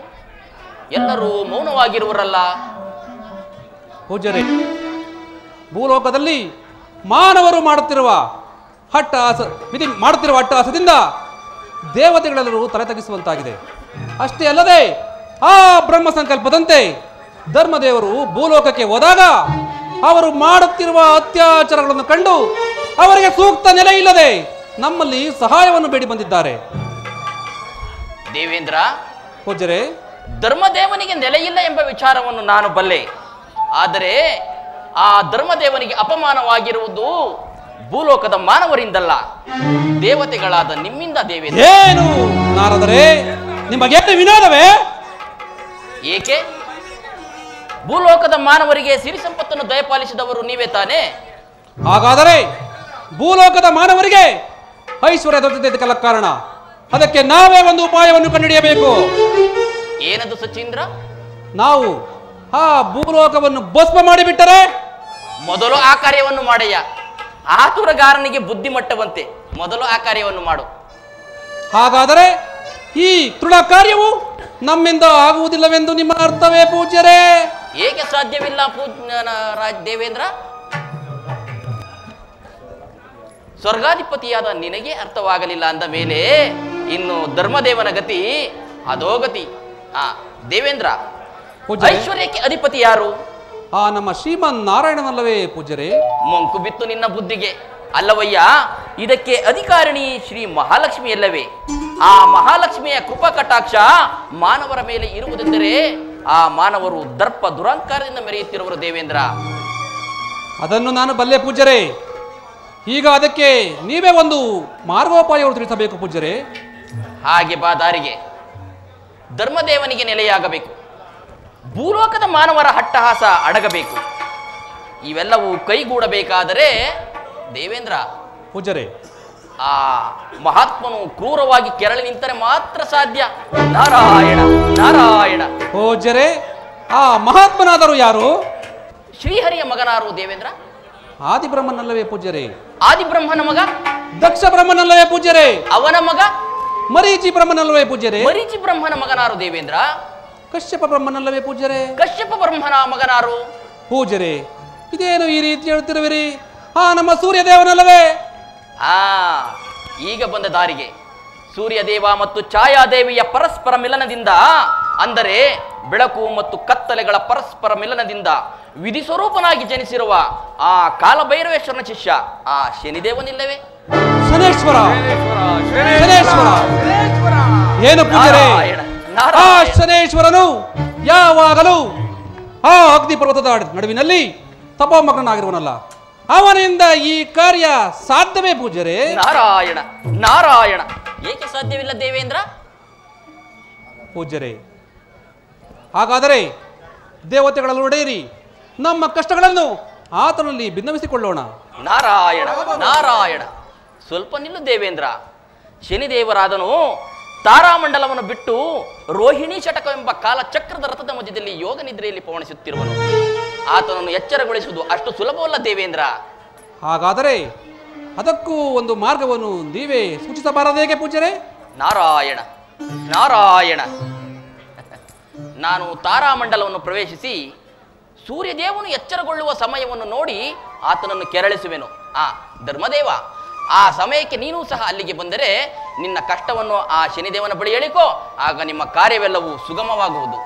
ಎಲ್ಲರೂ ಮೌನವಾಗಿರುವರಲ್ಲ. ಪೂಜ್ಯರೇ, ಭೂಲೋಕದಲ್ಲಿ ಮಾನವರು ಮಾಡುತ್ತಿರುವ ಅಟ್ಟಹಾಸದಿಂದ ದೇವತೆಗಳೆಲ್ಲರೂ ತಲೆ ತಗ್ಗಿಸುವಂತಾಗಿದೆ. ಅಷ್ಟೇ ಅಲ್ಲದೆ ಆ ಬ್ರಹ್ಮ ಸಂಕಲ್ಪದಂತೆ ಧರ್ಮದೇವರು ಭೂಲೋಕಕ್ಕೆ ಹೋದಾಗ ಅವರು ಮಾಡುತ್ತಿರುವ ಅತ್ಯಾಚಾರಗಳನ್ನು ಕಂಡು ಅವರಿಗೆ ಸೂಕ್ತ ನೆಲೆ ಇಲ್ಲದೆ ನಮ್ಮಲ್ಲಿ ಸಹಾಯವನ್ನು ಬೇಡಿ ಬಂದಿದ್ದಾರೆ. ದೇವೇಂದ್ರ, ಪೂಜ್ಯರೇ, ಧರ್ಮದೇವನಿಗೆ ನೆಲೆಯಿಲ್ಲ ಎಂಬ ವಿಚಾರವನ್ನು ನಾನು ಬಲ್ಲೆ. ಆದರೆ ಆ ಧರ್ಮದೇವನಿಗೆ ಅಪಮಾನವಾಗಿರುವುದು ಭೂಲೋಕದ ಮಾನವರಿಂದಲ್ಲ, ದೇವತೆಗಳಾದ ನಿಮ್ಮಿಂದ. ದೇವೇಂದ್ರ, ಏನು ನಾರದರೆ, ನಿಮಗೇನು ವಿನೋದವೇ? ಏಕೆ? ಭೂಲೋಕದ ಮಾನವರಿಗೆ ಸಿರಿ ಸಂಪತ್ತನ್ನು ದಯಪಾಲಿಸಿದವರು ನೀವೇ ತಾನೇ? ಹಾಗಾದರೆ ಭೂಲೋಕದ ಮಾನವರಿಗೆ ಐಶ್ವರ್ಯ ದೊರೆತಿದ್ದಕ್ಕೆಲ್ಲ ಕಾರಣ. ಅದಕ್ಕೆ ನಾವೇ ಒಂದು ಉಪಾಯವನ್ನು ಕಂಡುಹಿಡಿಯಬೇಕು. ಏನದು ಸಚೀಂದ್ರ? ನಾವು ಆ ಭೂಲೋಕವನ್ನು ಭಸ್ಮ ಮಾಡಿಬಿಟ್ಟರೆ? ಮೊದಲು ಆ ಕಾರ್ಯವನ್ನು ಮಾಡಯ್ಯ. ಆತುರಗಾರನಿಗೆ ಬುದ್ಧಿಮಟ್ಟವಂತೆ ಮೊದಲು ಆ ಕಾರ್ಯವನ್ನು ಮಾಡು. ಹಾಗಾದರೆ ಈ ತೃಣ ಕಾರ್ಯವು ನಮ್ಮಿಂದ ಆಗುವುದಿಲ್ಲವೆಂದು ನಿಮ್ಮ ಅರ್ಥವೇ ಪೂಜ್ಯರೇ? ಏಕೆ ಸಾಧ್ಯವಿಲ್ಲ ದೇವೇಂದ್ರ? ಸ್ವರ್ಗಾಧಿಪತಿಯಾದ ನಿನಗೆ ಅರ್ಥವಾಗಲಿಲ್ಲ ಅಂದ ಮೇಲೆ ಇನ್ನು ಧರ್ಮದೇವನ ಗತಿ ಅಧೋಗತಿ. ದೇವೇಂದ್ರ, ಐಶ್ವರ್ಯಕ್ಕೆ ಅಧಿಪತಿ ಯಾರು? ನಮ್ಮ ಶ್ರೀಮನ್ ನಾರಾಯಣನಲ್ಲವೇ ಪೂಜ್ಯರೇ? ಮಂಕು ಬಿತ್ತು ನಿನ್ನ ಬುದ್ಧಿಗೆ. ಅಲ್ಲವಯ್ಯ, ಇದಕ್ಕೆ ಅಧಿಕಾರಿಣಿ ಶ್ರೀ ಮಹಾಲಕ್ಷ್ಮಿ ಅಲ್ಲವೇ? ಆ ಮಹಾಲಕ್ಷ್ಮಿಯ ಕೃಪಾ ಕಟಾಕ್ಷ ಮಾನವರ ಮೇಲೆ ಇರುವುದೆಂದರೆ ಆ ಮಾನವರು ದರ್ಪ ದುರಂಕಾರದಿಂದ ಮೆರೆಯುತ್ತಿರುವರು ದೇವೇಂದ್ರ. ಅದನ್ನು ನಾನು ಬಲ್ಲೆ ಪೂಜ್ಯರೇ. ಈಗ ಅದಕ್ಕೆ ನೀವೇ ಒಂದು ಮಾರ್ಗೋಪಾಯವನ್ನು ತಿಳಿಸಬೇಕು ಪೂಜ್ಯರೇ. ಹಾಗೆ ಬಾ ದಾರಿಗೆ. ಧರ್ಮದೇವನಿಗೆ ನೆಲೆಯಾಗಬೇಕು, ಭೂಲೋಕದ ಮಾನವರ ಹಟ್ಟಹಾಸ ಅಡಗಬೇಕು. ಇವೆಲ್ಲವೂ ಕೈಗೂಡಬೇಕಾದರೆ ದೇವೇಂದ್ರ ಪೂಜ್ಯರೇ, ಆ ಮಹಾತ್ಮನು ಕ್ರೂರವಾಗಿ ಕೆರಳಿ ನಿಂತರೆ ಮಾತ್ರ ಸಾಧ್ಯ. ನಾರಾಯಣ ನಾರಾಯಣ. ಪೂಜ್ಯರೇ, ಆ ಮಹಾತ್ಮನಾದರೂ ಯಾರು? ಶ್ರೀಹರಿಯ ಮಗನಾರು ದೇವೇಂದ್ರ? ಆದಿಬ್ರಹ್ಮನಲ್ಲವೇ ಪೂಜ್ಯರೇ? ಆದಿಬ್ರಹ್ಮನ ಮಗ ದಕ್ಷ ಬ್ರಹ್ಮನಲ್ಲವೇ ಪೂಜ್ಯರೇ? ಅವನ ಮಗ ಮರೀಚಿ ಬ್ರಹ್ಮನಲ್ಲವೇ ಪೂಜ್ಯರೇ? ಮರೀಚಿ ಬ್ರಹ್ಮನ ಮಗನಾರು ದೇವೇಂದ್ರ? ಕಶ್ಯಪ ಬ್ರಹ್ಮನಲ್ಲವೇ ಪೂಜ್ಯರೇ? ಕಶ್ಯಪ ಬ್ರಹ್ಮನ ಮಗನಾರು? ಪೂಜ್ಯರೇ, ಇದೇನು ಈ ರೀತಿ ಹೇಳ್ತಿರುವಿರಿ? ನಮ್ಮ ಸೂರ್ಯದೇವನಲ್ಲವೇ? ಈಗ ಬಂದ ದಾರಿಗೆ. ಸೂರ್ಯದೇವ ಮತ್ತು ಛಾಯಾದೇವಿಯ ಪರಸ್ಪರ ಮಿಲನದಿಂದ, ಅಂದರೆ ಬೆಳಕು ಮತ್ತು ಕತ್ತಲೆಗಳ ಪರಸ್ಪರ ಮಿಲನದಿಂದ ವಿಧಿ ಸ್ವರೂಪನಾಗಿ ಜನಿಸಿರುವ ಆ ಕಾಲಭೈರವೇಶ್ವರನ ಶಿಷ್ಯ ಆ ಶನಿದೇವನಿಲ್ಲವೇ? ಶನೇಶ್ವರ. ಏನು ಪೂಜ್ಯರೇ? ಆ ಶನೇಶ್ವರನು ಯಾವಾಗಲೂ ಆ ಅಗ್ನಿ ಪರ್ವತದ ನಡುವಿನಲ್ಲಿ ತಪೋಮಗ್ನಾಗಿರುವನಲ್ಲ, ಅವನಿಂದ ಈ ಕಾರ್ಯ ಸಾಧ್ಯವೇ ಪೂಜ್ಯರೇ? ನಾರಾಯಣ ನಾರಾಯಣ. ಏಕೆ ಸಾಧ್ಯವಿಲ್ಲ ದೇವೇಂದ್ರ? ಪೂಜ್ಯರೇ, ಹಾಗಾದರೆ ದೇವತೆಗಳಲ್ಲಿ ಒಡೆಯಿರಿ, ನಮ್ಮ ಕಷ್ಟಗಳನ್ನು ಆತನಲ್ಲಿ ಭಿನ್ನವಿಸಿಕೊಳ್ಳೋಣ. ನಾರಾಯಣ ನಾರಾಯಣ. ಸ್ವಲ್ಪ ನಿಲ್ಲು ದೇವೇಂದ್ರ. ಶನಿದೇವರಾದನು ತಾರಾಮಂಡಲವನ್ನು ಬಿಟ್ಟು ರೋಹಿಣಿ ಶಟಕವೆಂಬ ಕಾಲಚಕ್ರದ ರಥದ ಮಧ್ಯದಲ್ಲಿ ಯೋಗ ನಿದ್ರೆಯಲ್ಲಿ ಪವಣಿಸುತ್ತಿರುವನು. ಆತನನ್ನು ಎಚ್ಚರಗೊಳಿಸುವುದು ಅಷ್ಟು ಸುಲಭವಲ್ಲ ದೇವೇಂದ್ರ. ಹಾಗಾದರೆ ಅದಕ್ಕೂ ಒಂದು ಮಾರ್ಗವನ್ನು ನೀವೇ ಸೂಚಿಸಬಾರದೇಕೆ ಪೂಜ್ಯರೇ? ನಾರಾಯಣ ನಾರಾಯಣ. ನಾನು ತಾರಾಮಂಡಲವನ್ನು ಪ್ರವೇಶಿಸಿ ಸೂರ್ಯದೇವನು ಎಚ್ಚರಗೊಳ್ಳುವ ಸಮಯವನ್ನು ನೋಡಿ ಆತನನ್ನು ಕೆರಳಿಸುವೆನು. ಧರ್ಮದೇವ, ಆ ಸಮಯಕ್ಕೆ ನೀನೂ ಸಹ ಅಲ್ಲಿಗೆ ಬಂದರೆ ನಿನ್ನ ಕಷ್ಟವನ್ನು ಆ ಶನಿದೇವನ ಬಳಿ ಹೇಳಿಕೋ, ಆಗ ನಿಮ್ಮ ಕಾರ್ಯವೆಲ್ಲವೂ ಸುಗಮವಾಗುವುದು.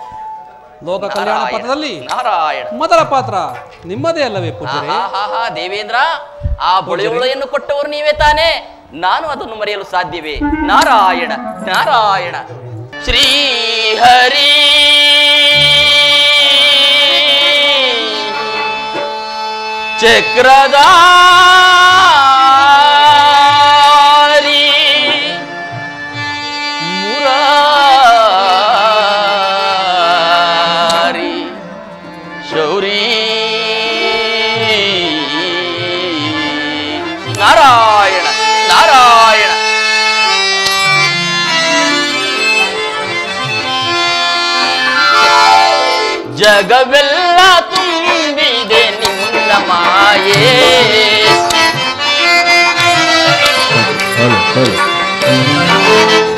ಲೋಕ ಕಲ್ಯಾಣ ಪಥದಲ್ಲಿ ನಾರಾಯಣ ಮೊದಲ ಪಾತ್ರ ನಿಮ್ಮದೇ ಅಲ್ಲವೇ ಪೂಜ್ಯರೇ? ದೇವೇಂದ್ರ, ಆ ಬಳಿಯೊಳೆಯನ್ನು ಕೊಟ್ಟವರು ನೀವೇ ತಾನೇ. ನಾನು ಅದನ್ನು ಮರೆಯಲು ಸಾಧ್ಯವೇ? ನಾರಾಯಣ ನಾರಾಯಣ. ಶ್ರೀಹರಿ ಚಕ್ರಧಾರಿ ಮುರಾರಿ ಶೌರಿ ನಾರಾಯಣ ನಾರಾಯಣ. ಜಗವೆಲ್ಲ ತುಂಬಿದೆ ನಿನ್ನ ಮಾಯೇ,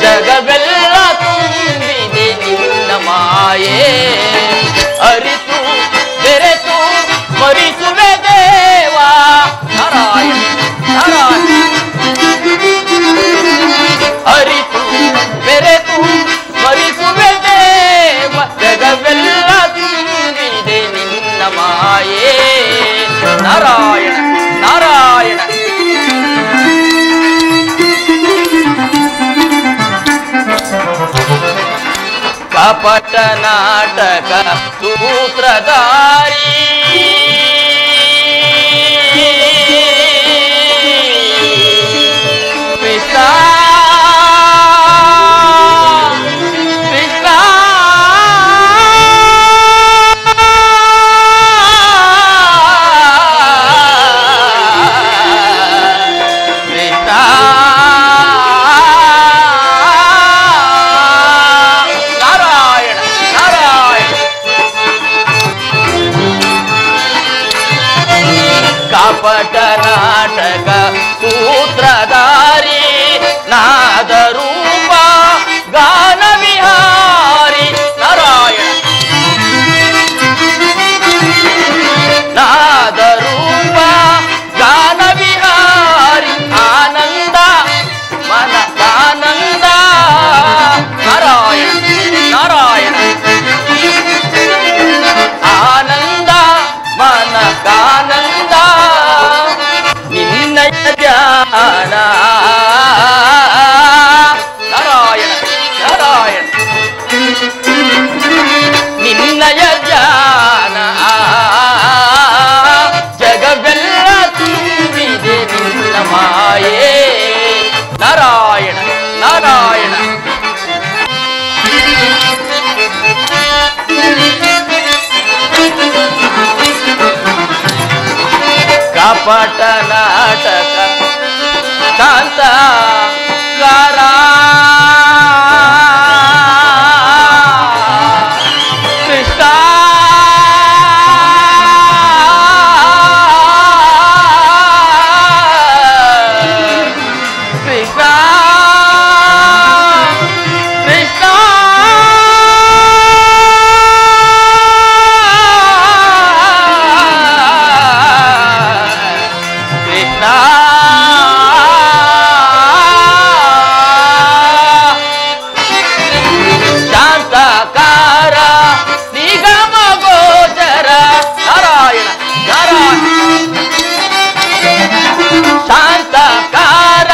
ಜಗವೆಲ್ಲ ತುಂಬಿದೆ ನಿನ್ನ ಮಾಯೇ, ಅರಿತು ಬೆರೆತು ಮರಿಸುವೆ ದೇವಾ. ನಾರಾಯಣ ನಾರಾಯಣ. ಅರಿತು ಬೆರೆತು ಮರಿಸುವೆ ದೇವ, ಜಗವೆಲ್ಲ ತುಂಬಿದೆ ನಿನ್ನ ಮಾಯೇ. ನಾರಾಯಣ ನಾರಾಯಣ. ಕಪಟ ನಾಟಕ ಸೂತ್ರಧಾರಿ ಕೃಷ್ಣ ಕೃಷ್ಣ ಕೃಷ್ಣ ನಾರಾಯಣ ನಾರಾಯಣ. ಕಪಟ ನಾಟಕ ಸೂತ್ರಧಾರಿ ನಾ ಕಪಟ ನಾಟಕ ಶಾಂತಗಾರ ಕೃಷ್ಣ ಕೃಷ್ಣ ಕೃಷ್ಣ ಶಾಂತಕಾರ ನಿಗಮ ಗೋಚರ ನಾರಾಯಣ ನಾರಾಯಣ ಶಾಂತಕಾರ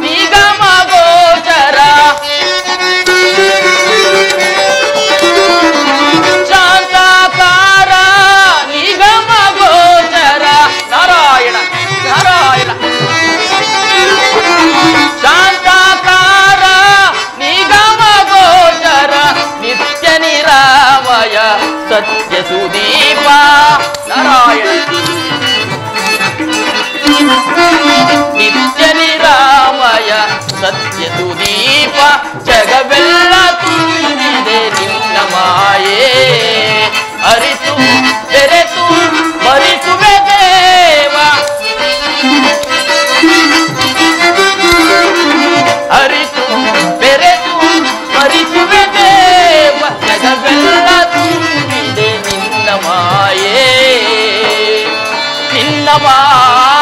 ನಿಗಮ ಗೋಚರ ಶಾಂತಕಾರ ನಿಗಮ ಗೋಚರ ನಾರಾಯಣ ನಾರಾಯಣ ಶಾಂತಕಾರ ನಿಗಮ ಗೋಚರ ನಿತ್ಯ ನಿರಾಮಯ ಸತ್ಯ ಸುದೀಪ ನಾರಾಯಣ ನಿತ್ಯ ನಿರಾಮಯ ಸತ್ಯ ಸುದೀಪ ಜಗವೆಲ್ಲ ತುಂಬಿದೆ ನಿನ್ನ ಮಾಯೇ ಅರಿತು ಬೆರೆತು ಮರಿಸುವೆ ದೇವ ಅರಿತು ಬೆರೆತು ಮರಿಸುವೆ ದೇವ ಜಗವೆಲ್ಲ ತುಂಬಿದೆ ನಿನ್ನ ಮಾಯೇ ನಿನ್ನ ಮಾಯೇ